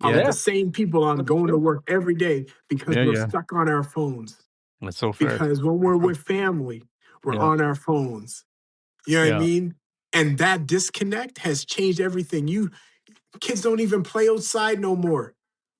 Speaker 2: Yeah.
Speaker 4: The same people on
Speaker 3: That's
Speaker 4: going to
Speaker 3: true.
Speaker 4: work every day because
Speaker 2: Yeah,
Speaker 4: we're
Speaker 2: yeah.
Speaker 4: stuck on our phones.
Speaker 2: That's so fair.
Speaker 4: Because when we're with family, we're
Speaker 2: Yeah,
Speaker 4: on our phones. You know what I
Speaker 2: yeah,
Speaker 4: mean? And that disconnect has changed everything. Kids don't even play outside no more.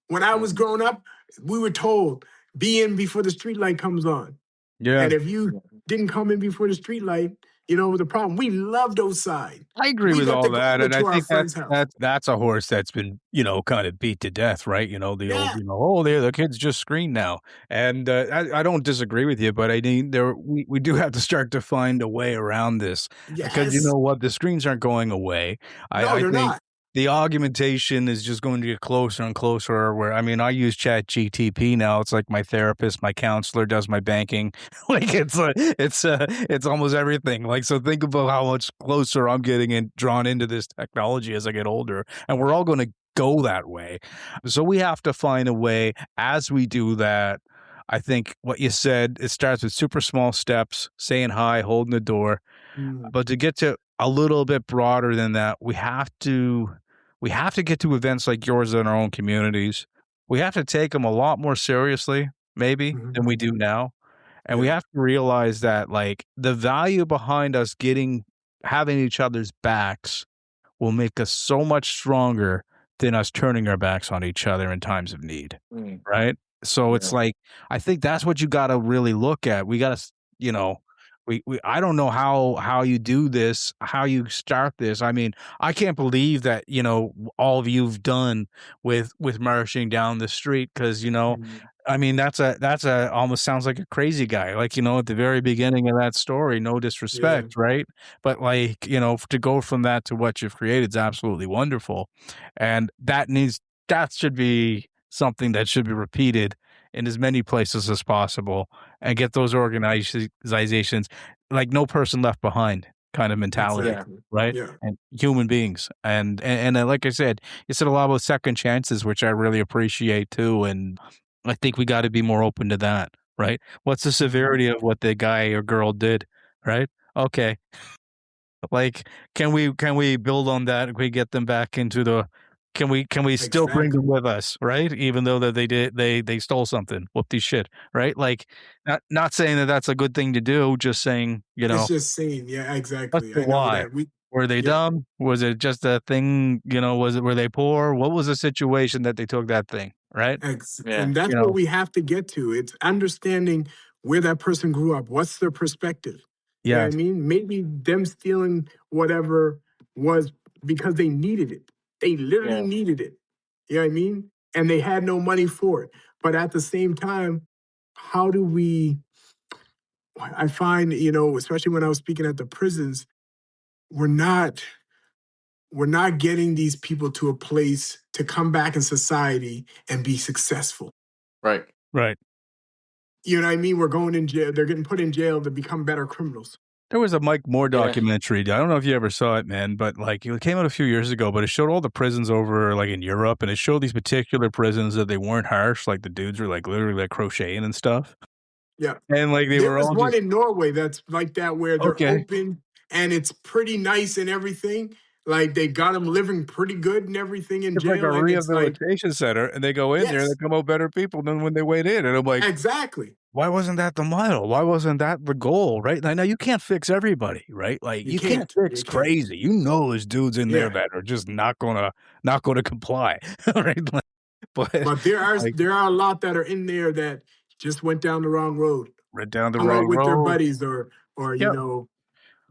Speaker 4: When I was
Speaker 3: Mhm.
Speaker 4: growing up, we were told, be in before the street light comes on.
Speaker 2: yeah.
Speaker 4: And if you didn't come in before the street light, the problem. We loved outside.
Speaker 2: I agree
Speaker 4: We
Speaker 2: with
Speaker 4: got to
Speaker 2: all
Speaker 4: go
Speaker 2: that,
Speaker 4: over
Speaker 2: and I
Speaker 4: to our
Speaker 2: think
Speaker 4: friend's house.
Speaker 2: that's a horse that's been, kind of beat to death, right? The old,
Speaker 4: Yeah.
Speaker 2: oh, the kids just screen now, and I don't disagree with you, but I think we do have to start to find a way around this, because you
Speaker 4: Yes.
Speaker 2: know what, the screens aren't going away.
Speaker 4: No,
Speaker 2: I
Speaker 4: they're
Speaker 2: think
Speaker 4: not.
Speaker 2: the augmentation is just going to get closer and closer. Where I mean, I use Chat GTP now. It's like my therapist, my counselor does my banking. Like it's almost everything. Like, so think about how much closer I'm getting drawn into this technology as I get older, and we're all going to go that way. So we have to find a way as we do that. I think what you said, it starts with super small steps, saying hi, holding the door,
Speaker 4: Mm,
Speaker 2: but to get to a little bit broader than that, we have to get to events like yours in our own communities. We have to take them a lot more seriously, maybe,
Speaker 4: mhm.
Speaker 2: than we do now. And we
Speaker 4: Yeah.
Speaker 2: have to realize that, like, the value behind us having each other's backs will make us so much stronger than us turning our backs on each other in times of need.
Speaker 3: Mm.
Speaker 2: Right? So it's
Speaker 3: Yeah.
Speaker 2: like, I think that's what you got to really look at. We got to, you know, I don't know how you do this, how you start this. I mean, I can't believe that, all of you've done with marching down the street, because,
Speaker 4: Mm,
Speaker 2: I mean, that's a almost sounds like a crazy guy. Like, at the very beginning of that story, no
Speaker 4: yeah.
Speaker 2: disrespect, right? But like, to go from that to what you've created is absolutely wonderful. And that should be something that should be repeated in as many places as possible, and get those organizations, like, no person left behind kind of mentality,
Speaker 3: Yeah.
Speaker 4: Exactly.
Speaker 2: right?
Speaker 4: Yeah.
Speaker 2: And human beings. And like I said, you said a lot about second chances, which I really appreciate too. And I think we got to be more open to that, right? What's the
Speaker 4: Mhm.
Speaker 2: severity of what the guy or girl did, right? Okay. Like, can we build on that? Can we get them back into can we still bring them
Speaker 4: Exactly.
Speaker 2: with us, right? Even though that they stole something. Whoop-de shit, right? Like, not saying that that's a good thing to do, just saying,
Speaker 4: It's just saying, yeah,
Speaker 2: what's
Speaker 4: exactly.
Speaker 2: the
Speaker 4: I know
Speaker 2: why?
Speaker 4: that we
Speaker 2: Were they
Speaker 4: yeah.
Speaker 2: dumb? Was it just a thing, were they poor? What was the situation that they took that thing, right?
Speaker 3: Yeah.
Speaker 4: And that's
Speaker 2: You
Speaker 4: where
Speaker 2: know,
Speaker 4: we have to get to. It's understanding where that person grew up. What's their perspective? You know what I
Speaker 2: yes,
Speaker 4: mean? Maybe them stealing whatever was because they needed it. They literally
Speaker 3: Yeah.
Speaker 4: needed it. You know what I mean? and they had no money for it. But at the same time, how do we, I find, especially when I was speaking at the prisons, we're not getting these people to a place to come back in society and be successful.
Speaker 3: Right.
Speaker 2: Right.
Speaker 4: You know what I mean? We're going in jail. They're getting put in jail to become better criminals.
Speaker 2: There was a Mike Moore
Speaker 3: Yeah.
Speaker 2: documentary. I don't know if you ever saw it, man, but like it came out a few years ago, but it showed all the prisons over like in Europe, and it showed these particular prisons that they weren't harsh. Like the dudes were like literally like crocheting and stuff.
Speaker 4: Yeah.
Speaker 2: And like they
Speaker 4: There
Speaker 2: were
Speaker 4: was
Speaker 2: all
Speaker 4: one
Speaker 2: just
Speaker 4: in Norway that's like that, where they're
Speaker 2: okay.
Speaker 4: open and it's pretty nice and everything. Like they got them living pretty good and everything in
Speaker 2: It's like
Speaker 4: jail.
Speaker 2: a
Speaker 4: And it's like,
Speaker 2: rehabilitation center, and they go in there and
Speaker 4: yes,
Speaker 2: they come out better people than when they went in. And I'm like,
Speaker 4: exactly.
Speaker 2: why wasn't that the model? Why wasn't that the goal? Right now, you can't fix everybody, right? Like
Speaker 4: You
Speaker 2: you can't
Speaker 4: can't.
Speaker 2: fix
Speaker 4: You can't.
Speaker 2: crazy. There's dudes in there
Speaker 4: Yeah.
Speaker 2: that are just not gonna comply, right? Like, but
Speaker 4: But there
Speaker 2: like
Speaker 4: are a lot that are in there that just went down the wrong road,
Speaker 2: right down the
Speaker 4: hung
Speaker 2: right
Speaker 4: out with their
Speaker 2: road.
Speaker 4: buddies or
Speaker 2: Yep.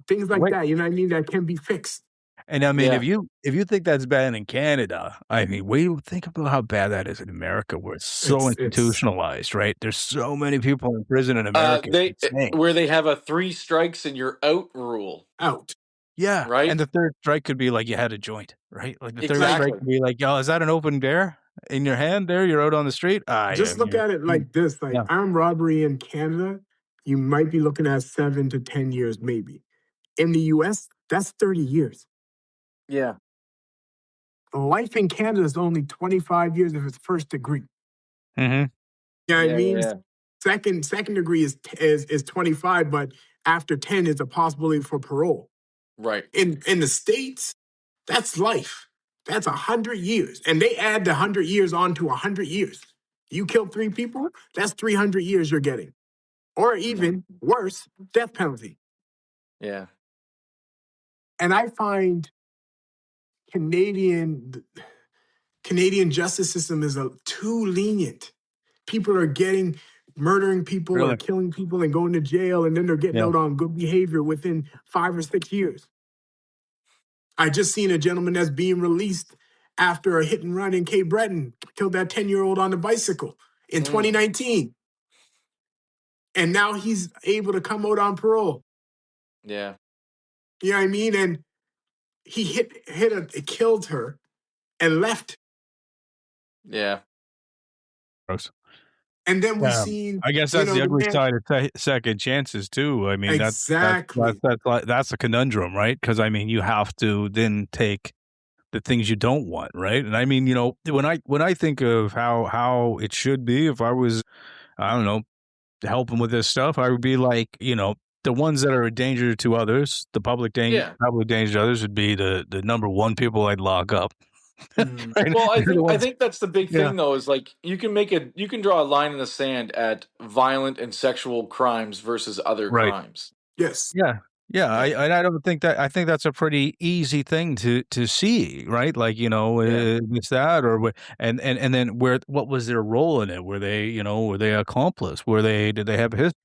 Speaker 4: things like
Speaker 2: Wait.
Speaker 4: that. You know what I mean? That can be fixed.
Speaker 2: And I mean,
Speaker 3: Yeah.
Speaker 2: if you think that's bad in Canada, I mean, think about how bad that is in America, where it's so
Speaker 4: It's
Speaker 2: institutionalized, right? There's so many people in prison in America. It's insane.
Speaker 3: Where they have a 3 strikes and you're out rule.
Speaker 4: out.
Speaker 2: Yeah,
Speaker 3: Right?
Speaker 2: and the third strike could be like you had a joint, right? Like the third
Speaker 3: Exactly.
Speaker 2: strike could be like, "Yo, is that an open bear in your hand? There, you're out on the street."
Speaker 4: Just look at it like this: like
Speaker 2: yeah.
Speaker 4: armed robbery in Canada, you might be looking at 7 to 10 years, maybe. In the U.S., that's 30 years.
Speaker 3: Yeah.
Speaker 4: Life in Canada is only 25 years if it's first degree.
Speaker 2: Mm-hmm.
Speaker 4: You know what I mean?
Speaker 3: Yeah.
Speaker 4: Second degree is 25, but after 10 is a possibility for parole.
Speaker 3: Right.
Speaker 4: In the States, that's life. That's 100 years. And they add the 100 years onto 100 years. You kill 3 people, that's 300 years you're getting. Or even worse, death penalty.
Speaker 3: Yeah.
Speaker 4: And I find Canadian justice system is too lenient. People are murdering people or
Speaker 2: Really?
Speaker 4: killing people and going to jail, and then they're getting
Speaker 2: Yeah.
Speaker 4: out on good behavior within 5 or 6 years. I just seen a gentleman that's being released after a hit and run in Cape Breton, killed that 10-year-old on the bicycle in 2019. And now he's able to come out on parole.
Speaker 3: Yeah.
Speaker 4: You know what I mean? And he killed her and left.
Speaker 3: Yeah.
Speaker 2: Gross.
Speaker 4: And then we seen,
Speaker 2: I guess that's the ugly side of second chances too. I mean,
Speaker 4: exactly.
Speaker 2: that's a conundrum, right? Because I mean, you have to then take the things you don't want, right? And I mean, when I think of how it should be, if I was, I don't know, helping with this stuff, I would be like, the ones that are a danger to others, the public danger to others would be the number one people I'd lock up.
Speaker 4: Mm.
Speaker 3: Well, I think that's the big thing though, is like you can draw a line in the sand at violent and sexual crimes versus other crimes.
Speaker 4: Yes.
Speaker 2: Yeah. Yeah, I don't think that. I think that's a pretty easy thing to see, right? Like it's that, or and then what was their role in it? Were they accomplice? Did they have history?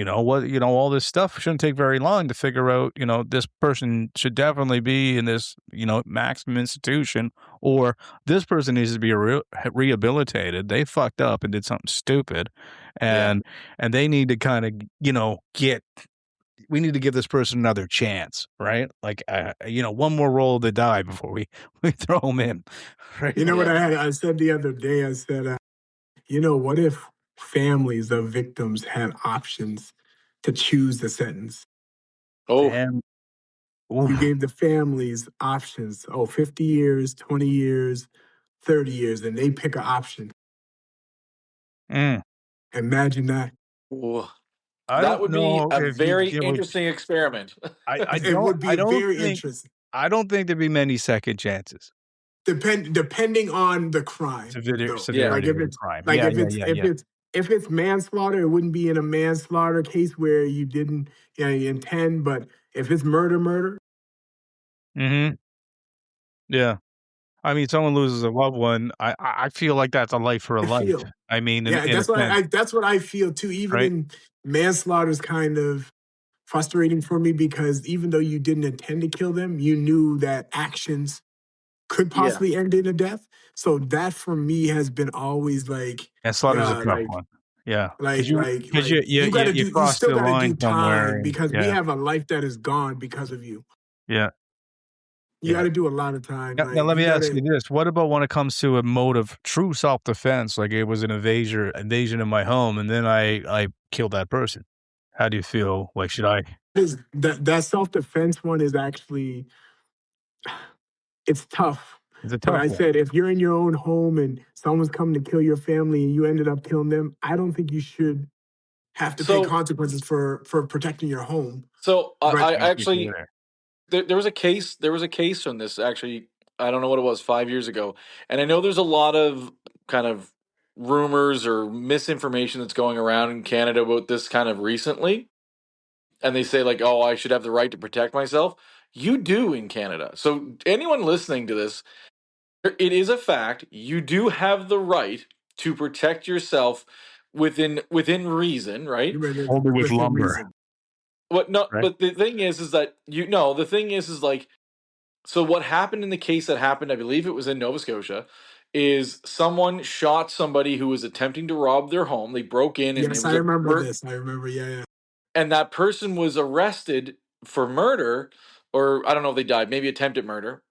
Speaker 2: All this stuff shouldn't take very long to figure out. This person should definitely be in this maximum institution, or this person needs to be rehabilitated. They fucked up and did something stupid, and they need to kind of get. We need to give this person another chance, right? Like, one more roll to die before we throw them in. Right?
Speaker 4: You know what I said the other day? I said, what if families of victims had options to choose the sentence?
Speaker 3: Oh,
Speaker 2: And,
Speaker 4: you gave the families options. 50 years, 20 years, 30 years, and they pick an option. Imagine that.
Speaker 3: That would be a very interesting experiment.
Speaker 4: It would be very interesting.
Speaker 2: I don't think there'd be many second chances.
Speaker 4: Depending on the crime.
Speaker 2: Severity of the crime.
Speaker 4: Like if it's manslaughter, it wouldn't be in a manslaughter case where you didn't intend, but if it's murder.
Speaker 2: Mm-hmm. Yeah. I mean, someone loses a loved one. I feel like that's a life for a life. I mean,
Speaker 4: that's what I feel too. Even in manslaughter is kind of frustrating for me because even though you didn't intend to kill them, you knew that actions could
Speaker 3: Yeah.
Speaker 4: possibly end in a death. So that for me has been always like,
Speaker 2: And slaughter's a
Speaker 4: yeah,
Speaker 2: tough one. Yeah, because
Speaker 4: you got to
Speaker 2: you
Speaker 4: do, you
Speaker 2: crossed
Speaker 4: still
Speaker 2: the
Speaker 4: got to do
Speaker 2: line somewhere,
Speaker 4: time
Speaker 2: and
Speaker 4: because we
Speaker 2: yeah,
Speaker 4: have a life that is gone because of you.
Speaker 2: yeah,
Speaker 4: You got
Speaker 2: yeah.
Speaker 4: to do a lot of time.
Speaker 2: Now,
Speaker 4: Like
Speaker 2: let
Speaker 4: you
Speaker 2: me
Speaker 4: got
Speaker 2: ask you
Speaker 4: to,
Speaker 2: this: what about when it comes to a mode of true self-defense, like it was an invasion of my home, and then I killed that person? How do you feel? Like, should I?
Speaker 4: that self defense one is actually, it's tough.
Speaker 2: It's a
Speaker 4: But
Speaker 2: tough
Speaker 4: I
Speaker 2: one.
Speaker 4: said, if you're in your own home and someone's coming to kill your family and you ended up killing them, I don't think you should have to pay
Speaker 3: So
Speaker 4: consequences for protecting your home.
Speaker 3: so
Speaker 4: But
Speaker 3: I
Speaker 2: I think you're
Speaker 3: actually
Speaker 2: there.
Speaker 3: there was a case. There was a case on this actually. I don't know what it was 5 years ago, and I know there's a lot of kind of rumors or misinformation that's going around in Canada about this kind of recently. And they say like, "Oh, I should have the right to protect myself." You do in Canada. So anyone listening to this, it is a fact. You do have the right to protect yourself within reason, right?
Speaker 4: you better
Speaker 2: Only with
Speaker 4: within
Speaker 2: lumber,
Speaker 4: reason.
Speaker 3: What no,
Speaker 2: right?
Speaker 3: but the thing is that the thing is like so what happened in the case that happened, I believe it was in Nova Scotia, is someone shot somebody who was attempting to rob their home. They broke in and it
Speaker 4: Yes, I
Speaker 3: was a
Speaker 4: remember this. I remember. Yeah, yeah.
Speaker 3: and that person was arrested for murder, or I don't know if they died, maybe attempted murder.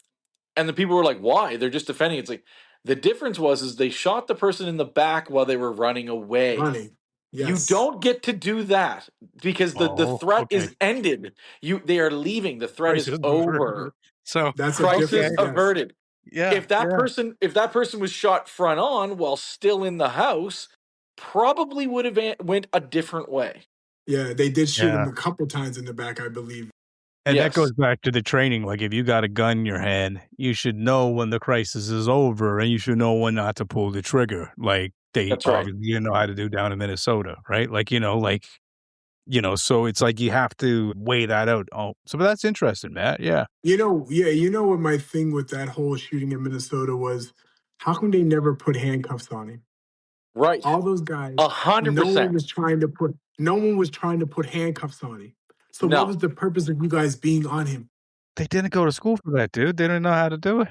Speaker 3: And the people were like, "Why? They're just defending." It's like the difference is they shot the person in the back while they were running away.
Speaker 4: Running.
Speaker 3: You
Speaker 4: Yes.
Speaker 3: don't get to do that because the
Speaker 2: Oh,
Speaker 3: threat
Speaker 2: okay.
Speaker 3: is ended. They are leaving. The threat is
Speaker 2: Crisis averted.
Speaker 3: over.
Speaker 2: So,
Speaker 4: That's a
Speaker 3: Crisis
Speaker 4: different.
Speaker 2: okay,
Speaker 4: Yes.
Speaker 3: averted.
Speaker 2: yeah, yeah.
Speaker 3: If that person was shot front on while still in the house, probably would have went a different way.
Speaker 4: Yeah, they did shoot him
Speaker 2: Yeah.
Speaker 4: a couple times in the back, I believe.
Speaker 2: And that
Speaker 3: Yes,
Speaker 2: goes back to the training. Like, if you got a gun in your hand, you should know when the crisis is over, and you should know when not to pull the trigger. Like they
Speaker 3: that's right.
Speaker 2: obviously didn't know how to do down in Minnesota, right? So it's like you have to weigh that out. Oh, so but that's interesting, Matt. Yeah.
Speaker 4: Yeah, you know what my thing with that whole shooting in Minnesota was? How come they never put handcuffs on him?
Speaker 3: Right.
Speaker 4: All those guys,
Speaker 3: 100%.
Speaker 4: no one was trying to put handcuffs on him. So what
Speaker 3: No.
Speaker 4: was the purpose of you guys being on him?
Speaker 2: They didn't go to school for that, dude. They didn't know how to do it.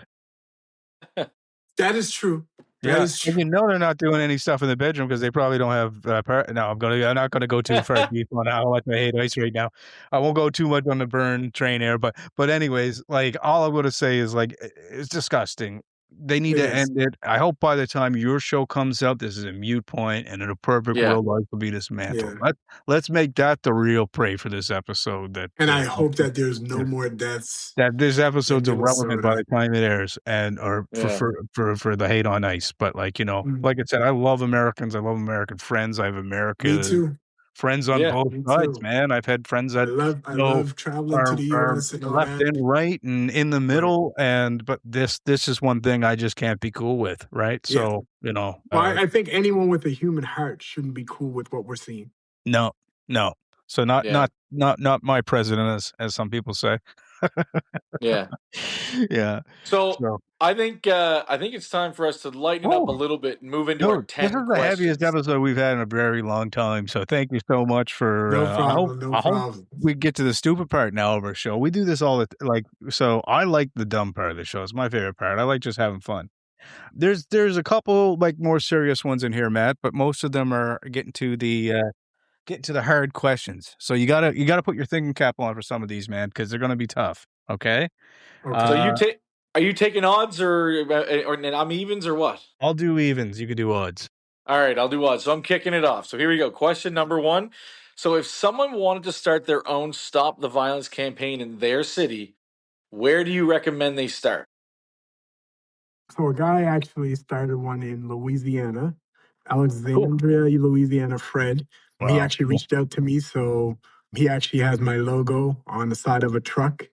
Speaker 4: That is true. That
Speaker 2: Yeah,
Speaker 4: is
Speaker 2: and
Speaker 4: true.
Speaker 2: they're not doing any stuff in the bedroom because they probably don't have, no, I'm not gonna go too far deep on how much I hate ice right now. I won't go too much on the burn train here, but anyways, like, all I'm gonna say is, like, it's disgusting. They need
Speaker 4: It
Speaker 2: to
Speaker 4: is.
Speaker 2: end it. I hope by the time your show comes out, this is a mute point, and in a perfect
Speaker 3: Yeah.
Speaker 2: world, life will be dismantled.
Speaker 4: Yeah.
Speaker 2: Let's make that the real prey for this episode that,
Speaker 4: And I hope that there's no
Speaker 2: yeah.
Speaker 4: more deaths
Speaker 2: That this
Speaker 4: in
Speaker 2: episode's irrelevant by
Speaker 4: Minnesota.
Speaker 2: the time it airs and or
Speaker 3: Yeah.
Speaker 2: for the hate on ice, but, like,
Speaker 4: Mm,
Speaker 2: like I said, I love Americans, I love American friends, I have
Speaker 4: me
Speaker 2: American
Speaker 4: too.
Speaker 2: friends on
Speaker 3: Yeah.
Speaker 2: both
Speaker 4: Me
Speaker 2: sides,
Speaker 4: too.
Speaker 2: man. I've had friends that,
Speaker 4: I love traveling to the
Speaker 2: are
Speaker 4: US and all
Speaker 2: left
Speaker 4: that.
Speaker 2: and right and in the
Speaker 4: Right.
Speaker 2: middle, but this is one thing I just can't be cool with, right?
Speaker 4: Yeah.
Speaker 2: So,
Speaker 4: Well, I think anyone with a human heart shouldn't be cool with what we're seeing.
Speaker 2: no, no. So
Speaker 3: Yeah.
Speaker 2: not my president, as some people say.
Speaker 3: Yeah.
Speaker 2: Yeah.
Speaker 3: So
Speaker 2: So
Speaker 3: I think it's time for us to lighten up a
Speaker 2: oh.
Speaker 3: little bit and move into our
Speaker 2: Dude, this
Speaker 3: 10
Speaker 2: is the heaviest
Speaker 3: questions.
Speaker 2: episode we've had in a very long time, so thank you so much for,
Speaker 4: No problem. No
Speaker 2: I hope
Speaker 4: problem.
Speaker 2: we get to the stupid part now of our show. We do this all the so I like the dumb part of the show. It's my favorite part. I like just having fun. There's a couple, like, more serious ones in here, Matt, but most of them are getting to the hard questions. So you gotta put your thinking cap on for some of these, man, because they're gonna be tough, okay?
Speaker 4: Okay.
Speaker 3: So
Speaker 2: Uh,
Speaker 3: are you taking odds or and I'm evens or what?
Speaker 2: I'll do evens, you could do odds.
Speaker 3: All right, I'll do odds. So I'm kicking it off. So here we go. Question number 1. So if someone wanted to start their own Stop the Violence campaign in their city, where do you recommend they start?
Speaker 4: So a guy actually started one in Louisiana,
Speaker 3: Cool.
Speaker 4: Alexandria, Louisiana, Fred. He
Speaker 2: Wow,
Speaker 4: actually
Speaker 2: cool.
Speaker 4: reached out to me. So he actually has my logo on the side of a truck,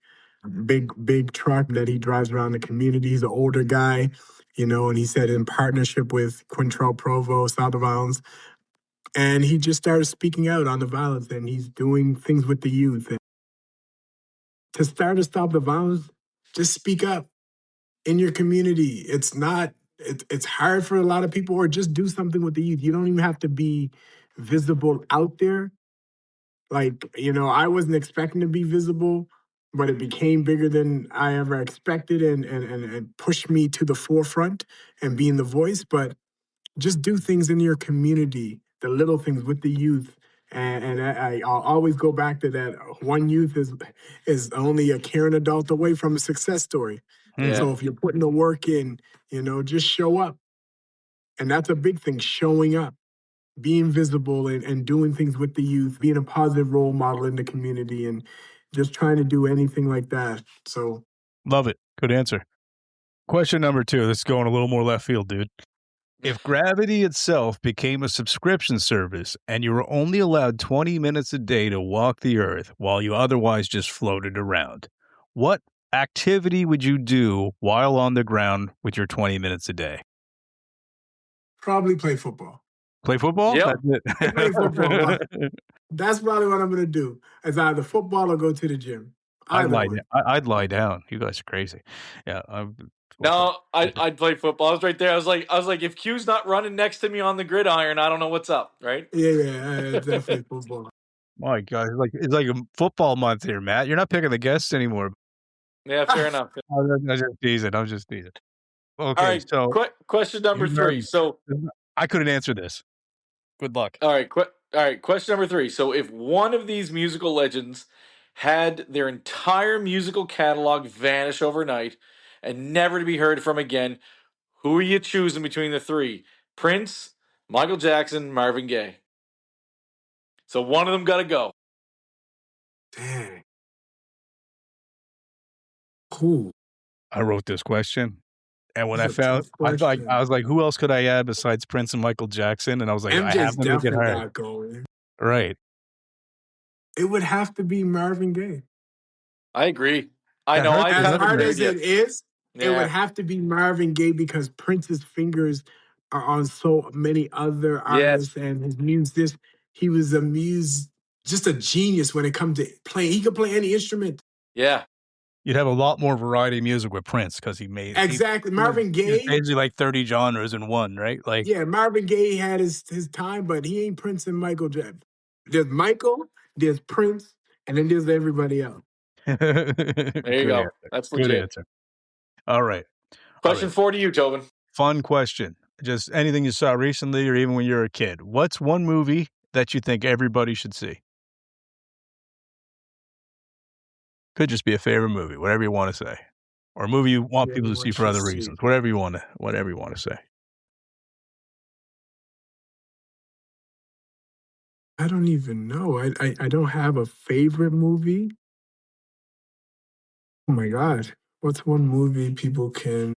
Speaker 4: big truck that he drives around the community. He's an older guy, and he said in partnership with Quentrel Provo, Stop the Violence. And he just started speaking out on the violence and he's doing things with the youth. And to start to stop the violence, just speak up in your community. It's hard for a lot of people, or just do something with the youth. You don't even have to be visible out there. Like, I wasn't expecting to be visible, but it became bigger than I ever expected and pushed me to the forefront and being the voice. But just do things in your community, the little things with the youth. I'll always go back to that. One youth is only a caring adult away from a success story.
Speaker 3: Yeah.
Speaker 4: So if you're putting the work in, just show up. And that's a big thing, showing up, being visible and doing things with the youth, being a positive role model in the community and just trying to do anything like that. So
Speaker 2: Love it. Good answer. Question number 2. This is going a little more left field, dude. If gravity itself became a subscription service and you were only allowed 20 minutes a day to walk the earth while you otherwise just floated around, what activity would you do while on the ground with your 20 minutes a day?
Speaker 4: probably play football.
Speaker 2: Play football?
Speaker 3: Yep.
Speaker 2: That's
Speaker 4: Play football.
Speaker 2: it.
Speaker 4: That's probably what I'm going to do. It's either football or go to the gym.
Speaker 2: I'd
Speaker 4: Either
Speaker 2: lie,
Speaker 4: one.
Speaker 2: I'd lie down. You guys are crazy. Yeah.
Speaker 3: No, I'd play football. I was right there. I was like, if Q's not running next to me on the gridiron, I don't know what's up, right?
Speaker 4: Yeah, definitely football.
Speaker 2: My God, it's like a football month here, Matt. You're not picking the guests anymore.
Speaker 3: Yeah, fair enough.
Speaker 2: I'm just teasing. I'm just teasing. Okay,
Speaker 3: All right.
Speaker 2: so
Speaker 3: Question number
Speaker 1: You're
Speaker 3: 3.
Speaker 1: very-
Speaker 3: So
Speaker 2: I couldn't answer this. Good luck.
Speaker 3: all right. Question number 3. So if one of these musical legends had their entire musical catalog vanish overnight and never to be heard from again, who are you choosing between the 3? Prince, Michael Jackson, Marvin Gaye. So one of them got to go.
Speaker 4: Dang. Cool.
Speaker 2: I wrote this question, and when I
Speaker 4: That's a
Speaker 2: found,
Speaker 4: tough
Speaker 2: I
Speaker 4: question.
Speaker 2: was like, who else could I add besides Prince and Michael Jackson? And I was like, I have
Speaker 4: MJ's
Speaker 2: to make it
Speaker 4: definitely
Speaker 2: hard.
Speaker 4: not going.
Speaker 2: Right.
Speaker 4: It would have to be Marvin Gaye.
Speaker 3: I agree. I
Speaker 2: That
Speaker 3: know.
Speaker 2: hurts
Speaker 3: I've
Speaker 4: As
Speaker 3: had
Speaker 4: hard
Speaker 3: the
Speaker 4: as it is, it would
Speaker 3: Yeah.
Speaker 4: have to be Marvin Gaye because Prince's fingers are on so many other artists and his music. He was just a genius when it comes to playing. He could play any instrument.
Speaker 3: Yeah.
Speaker 2: You'd have a lot more variety of music with Prince because he made
Speaker 4: Exactly. Marvin
Speaker 2: he
Speaker 4: Gaye.
Speaker 2: basically like 30 genres in one, right? Like,
Speaker 4: Yeah, Marvin Gaye had his time, but he ain't Prince and Michael Jackson. There's Michael, there's Prince, and then there's everybody else.
Speaker 3: There you go.
Speaker 2: Answer.
Speaker 3: That's
Speaker 2: Good
Speaker 3: legit.
Speaker 2: answer. All right.
Speaker 3: Question 4 to you, Tobin.
Speaker 2: Fun question. Just anything you saw recently or even when you were a kid. What's one movie that you think everybody should see? Could just be a favorite movie, whatever you want to say. Or a movie you want people to see for other reasons. Whatever you want to say.
Speaker 4: I don't even know. I don't have a favorite movie. Oh my God. What's one movie people can...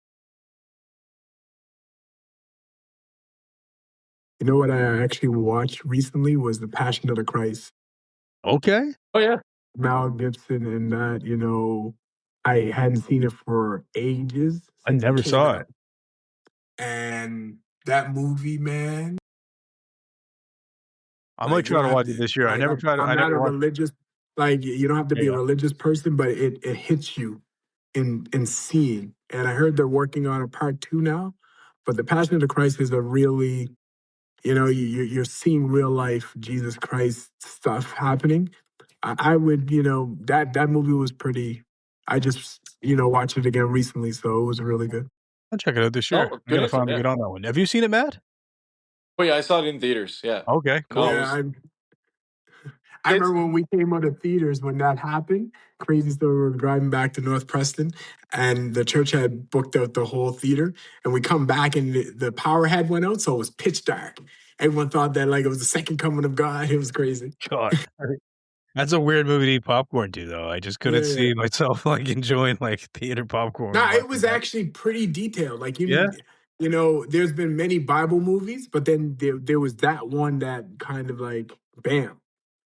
Speaker 4: You know what I actually watched recently was The Passion of the Christ.
Speaker 2: Okay.
Speaker 3: Oh, yeah.
Speaker 4: Mel Gibson and that, I hadn't seen it for ages.
Speaker 2: I
Speaker 4: since
Speaker 2: never
Speaker 4: came
Speaker 2: saw
Speaker 4: out.
Speaker 2: it.
Speaker 4: And that movie, man.
Speaker 2: I might try to watch it this year. I never tried.
Speaker 4: I'm
Speaker 2: I
Speaker 4: not
Speaker 2: never
Speaker 4: a
Speaker 2: watched.
Speaker 4: religious, you don't have to be a religious person, but it hits you in seeing. And I heard they're working on a part 2 now. But The Passion of the Christ is a really, you're seeing real life Jesus Christ stuff happening. I would, that movie was pretty. I just, watched it again recently, so it was really good.
Speaker 2: I'll check it out this year.
Speaker 3: Oh,
Speaker 2: I
Speaker 3: good
Speaker 2: gotta
Speaker 3: answer,
Speaker 2: finally
Speaker 3: yeah.
Speaker 2: get on that one. Have you seen it, Matt?
Speaker 3: Oh, yeah. I saw it in theaters. Yeah.
Speaker 2: Okay, cool.
Speaker 3: No, it
Speaker 4: Yeah,
Speaker 3: was-
Speaker 4: I remember when we came out of theaters when that happened. Crazy story. We were driving back to North Preston, and the church had booked out the whole theater. And we come back, and the power had went out, so it was pitch dark. Everyone thought that it was the second coming of God. It was crazy.
Speaker 2: God. That's a weird movie to eat popcorn to, though. I just couldn't see myself enjoying theater popcorn.
Speaker 4: No, it was actually pretty detailed. There's been many Bible movies, but then there was that one that kind of bam,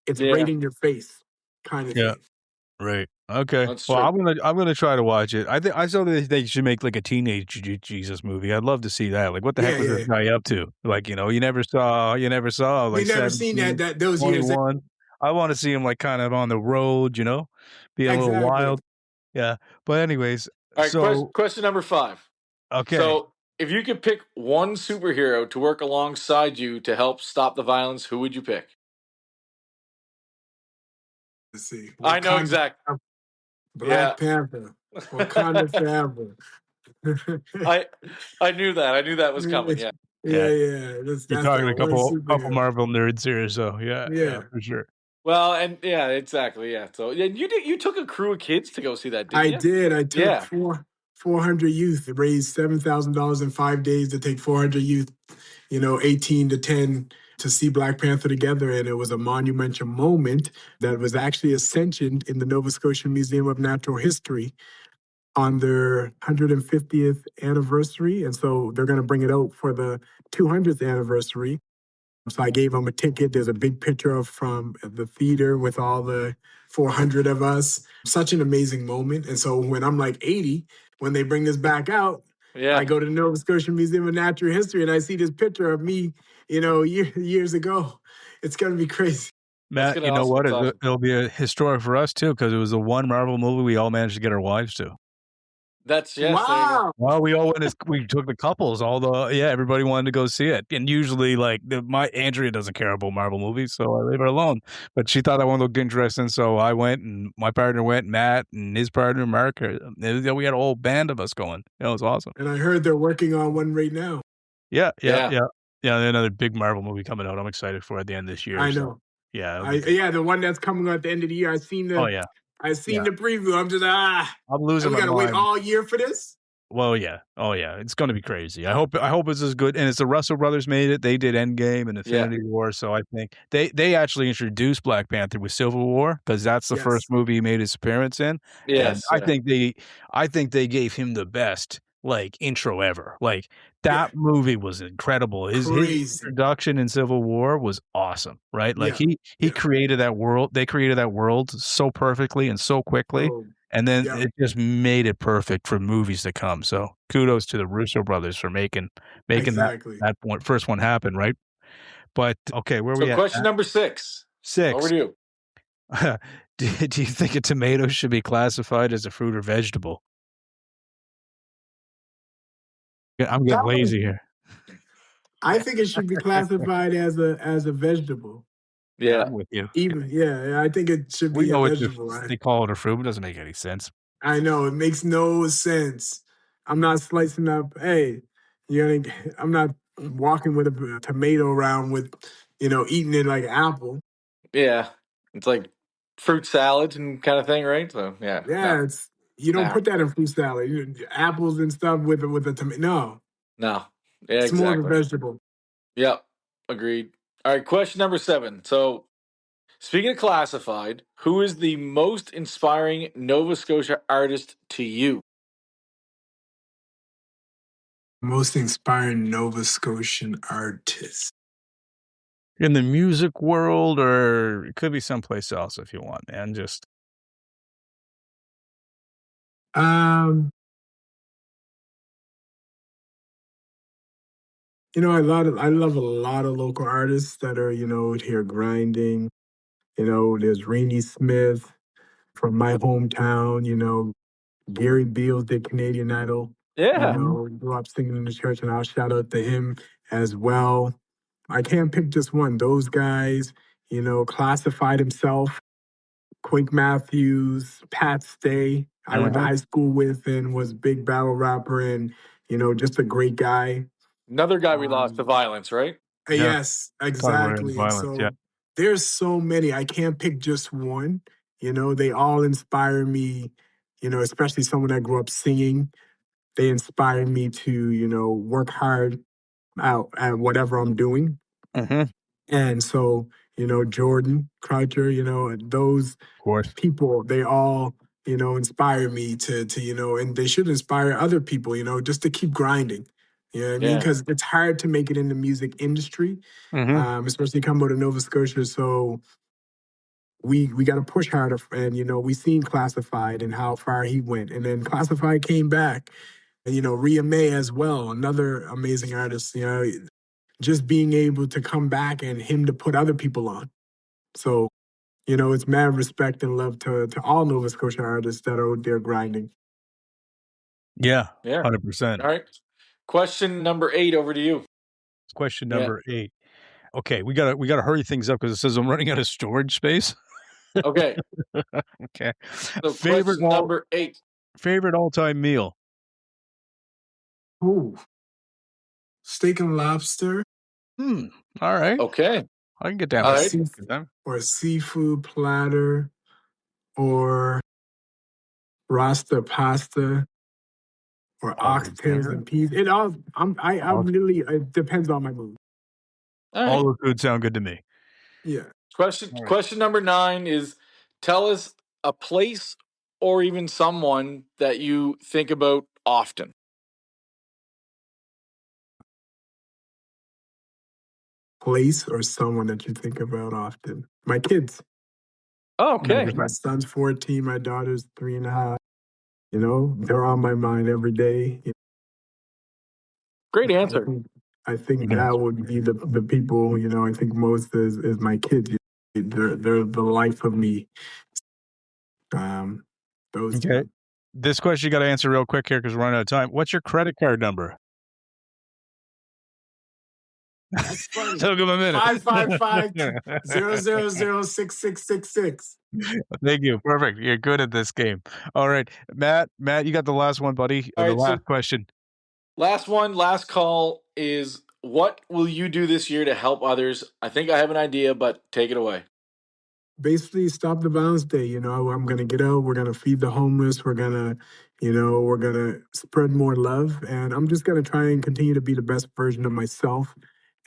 Speaker 4: it's right in your face kind of thing.
Speaker 2: Right. Okay.
Speaker 3: That's
Speaker 2: Well,
Speaker 3: true.
Speaker 2: I'm gonna try to watch it. I think I saw that they should make a teenage Jesus movie. I'd love to see that. What the heck was this guy up to? You never saw.
Speaker 4: We never seen
Speaker 2: 17,
Speaker 4: those years.
Speaker 2: 21. I want to see him kind of on the road, being a little wild. Yeah. But anyways,
Speaker 3: All right.
Speaker 2: so
Speaker 3: Question number 5.
Speaker 2: okay.
Speaker 3: So if you could pick one superhero to work alongside you to help stop the violence, who would you pick?
Speaker 4: Let's see.
Speaker 3: I know exactly.
Speaker 4: Black Panther, Wakanda forever.
Speaker 3: I knew that. I knew that was coming. Yeah.
Speaker 4: Yeah. That's
Speaker 2: You're talking
Speaker 4: that
Speaker 2: a
Speaker 4: one
Speaker 2: couple
Speaker 4: superhero.
Speaker 2: Marvel nerds here, so yeah,
Speaker 4: Yeah.
Speaker 2: for sure.
Speaker 3: Well, and yeah, exactly. Yeah. So yeah, you took a crew of kids to go see that, didn't
Speaker 4: I
Speaker 3: you?
Speaker 4: did. I took
Speaker 3: Yeah.
Speaker 4: 400 youth. It raised $7,000 in 5 days to take 400 youth, 18 to 10, to see Black Panther together. And it was a monumental moment that was actually ascensioned in the Nova Scotia Museum of Natural History on their 150th anniversary. And so they're going to bring it out for the 200th anniversary. So I gave them a ticket. There's a big picture from the theater with all the 400 of us. Such an amazing moment. And so when I'm like 80, when they bring this back out, I go to the Nova Scotia Museum of Natural History and I see this picture of me, years ago. It's going to be crazy.
Speaker 2: Matt, you know what? It'll be a historic for us too, because it was the one Marvel movie we all managed to get our wives to.
Speaker 3: That's
Speaker 4: wow.
Speaker 2: Well, we all went. We took the couples. Everybody wanted to go see it, and usually, my Andrea doesn't care about Marvel movies, so I leave her alone. But she thought that one looked interesting, so I went, and my partner went, Matt, and his partner Mark. We had a whole band of us going. It was awesome.
Speaker 4: And I heard they're working on one right now.
Speaker 2: Yeah. Another big Marvel movie coming out. I'm excited for at the end of this year.
Speaker 4: I know.
Speaker 2: Yeah,
Speaker 4: the one that's coming out at the end of the year. I've seen the. I seen the preview. I'm just
Speaker 2: I'm losing my mind.
Speaker 4: We gotta wait all year for this.
Speaker 2: Well, yeah. Oh, yeah. It's going to be crazy. I hope it's as good. And it's the Russell brothers made it. They did Endgame and Infinity War. So I think they actually introduced Black Panther with Civil War, because that's the first movie he made his appearance in.
Speaker 3: Yes.
Speaker 2: And I think they gave him the best intro ever. That movie was incredible. His introduction in Civil War was awesome, right? He created that world. They created that world so perfectly and so quickly. And then it just made it perfect for movies to come. So kudos to the Russo brothers for making that first one happen, right? But okay, where are we at?
Speaker 3: Question number 6. Over to you.
Speaker 2: Do you think a tomato should be classified as a fruit or vegetable? I'm getting lazy here.
Speaker 4: I think it should be classified as a vegetable.
Speaker 3: Yeah,
Speaker 2: I'm with you.
Speaker 4: I think it should be a vegetable.
Speaker 2: They call it a fruit. It doesn't make any sense.
Speaker 4: I know, it makes no sense. I'm not slicing up. Hey, I'm not walking with a tomato around with, eating it like an apple.
Speaker 3: Yeah, it's like fruit salads and kind of thing, right? So
Speaker 4: you don't put that in fruit salad. Apples and stuff with a tomato.
Speaker 3: No,
Speaker 4: it's more of a vegetable.
Speaker 3: Yep, agreed. All right, question number 7. So, speaking of classified, who is the most inspiring Nova Scotia artist to you?
Speaker 4: Most inspiring Nova Scotian artist.
Speaker 2: In the music world, or it could be someplace else if you want, man. Just
Speaker 4: I love a lot of local artists that are, here grinding. There's Rainey Smith from my hometown, Gary Beals did Canadian Idol.
Speaker 3: Yeah.
Speaker 4: Grew up singing in the church, and I'll shout out to him as well. I can't pick just one. Those guys, Classified himself, Quake Matthews, Pat Stay, I went to high school with and was a big battle rapper and, just a great guy.
Speaker 3: Another guy we lost to violence, right?
Speaker 4: Yes, exactly.
Speaker 2: Violence,
Speaker 4: there's so many. I can't pick just one. They all inspire me, especially someone that grew up singing. They inspire me to, work hard at whatever I'm doing. And so, Jordan Croucher, those people, they all, inspire me to, and they should inspire other people, just to keep grinding. You know what I mean? Because it's hard to make it in the music industry, especially coming out of Nova Scotia. So we got to push harder. And, we seen Classified and how far he went. And then Classified came back. And, Rhea May as well, another amazing artist, just being able to come back and him to put other people on. So, it's mad respect and love to all Nova Scotia artists that are out there grinding.
Speaker 2: Yeah, 100%.
Speaker 3: All right. Question number 8, over to you.
Speaker 2: Question number 8. Okay, we gotta hurry things up because it says I'm running out of storage space.
Speaker 3: Okay.
Speaker 2: Okay.
Speaker 3: So question number 8.
Speaker 2: Favorite all-time meal?
Speaker 4: Ooh, steak and lobster
Speaker 2: All right.
Speaker 3: Okay.
Speaker 2: I can get down
Speaker 3: All
Speaker 2: with
Speaker 3: right.
Speaker 2: that. Good time.
Speaker 4: or a seafood platter or rasta pasta or oxtails and peas. It all I'm really it depends on my mood.
Speaker 3: All
Speaker 2: All
Speaker 3: right.
Speaker 2: the food sound good to me.
Speaker 4: Yeah.
Speaker 3: Question number 9 is, tell us a place or even someone that you think about often.
Speaker 4: Place or someone that you think about often. My kids.
Speaker 3: Oh, okay.
Speaker 4: My son's 14, my daughter's 3.5. You know, they're on my mind every day.
Speaker 3: Great
Speaker 4: I
Speaker 3: answer.
Speaker 4: think, I think that would be the people, you know, I think most is my kids. They're the life of me. Those
Speaker 2: Okay.
Speaker 4: two.
Speaker 2: This question you got to answer real quick here because we're running out of time. What's your credit card number?
Speaker 4: That's funny.
Speaker 2: Took him a minute.
Speaker 4: 555-000-6666.
Speaker 2: Thank you. Perfect. You're good at this game. All right. Matt, you got the last one, buddy.
Speaker 3: All
Speaker 2: The
Speaker 3: right, so-
Speaker 2: last question.
Speaker 3: Last call is, what will you do this year to help others? I think I have an idea, but take it away.
Speaker 4: Basically, stop the violence day. You know, I'm gonna get out. We're gonna feed the homeless. We're gonna spread more love, and I'm just gonna try and continue to be the best version of myself,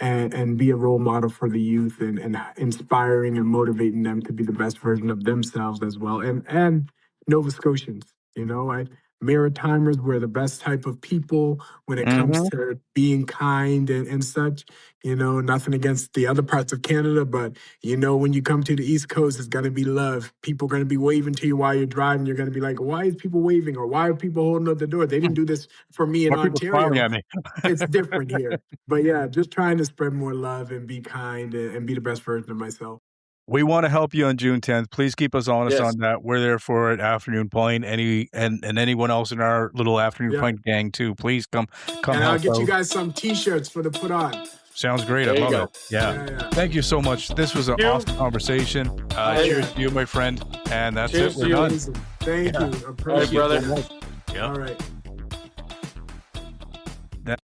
Speaker 4: and be a role model for the youth, and inspiring and motivating them to be the best version of themselves as well. And Nova Scotians, you know, Maritimers, we're the best type of people when it comes to being kind and such. You know, nothing against the other parts of Canada, but you know, when you come to the East Coast, it's going to be love. People are going to be waving to you while you're driving. You're going to be like, why is people waving? Or why are people holding up the door? They didn't do this for me in
Speaker 2: Why are people smiling
Speaker 4: Ontario.
Speaker 2: at me?
Speaker 4: It's different here. But yeah, just trying to spread more love and be kind and be the best version of myself.
Speaker 2: We want to help you on June 10th. Please keep us honest
Speaker 3: Yes.
Speaker 2: on that. We're there for it. Afternoon Point. And anyone else in our little Afternoon Point gang too. Please come
Speaker 4: And I'll
Speaker 2: help
Speaker 4: get you
Speaker 2: out.
Speaker 4: guys some T-shirts for the put on.
Speaker 2: Sounds great.
Speaker 3: There
Speaker 2: I
Speaker 3: you
Speaker 2: love
Speaker 3: go.
Speaker 2: it. Yeah. Thank you so much. This was an awesome conversation. Cheers to you, my friend. And that's
Speaker 3: Cheers
Speaker 2: it. We're
Speaker 3: to you.
Speaker 2: done.
Speaker 4: Amazing. Thank you.
Speaker 3: All right, brother.
Speaker 2: Yep.
Speaker 4: All right.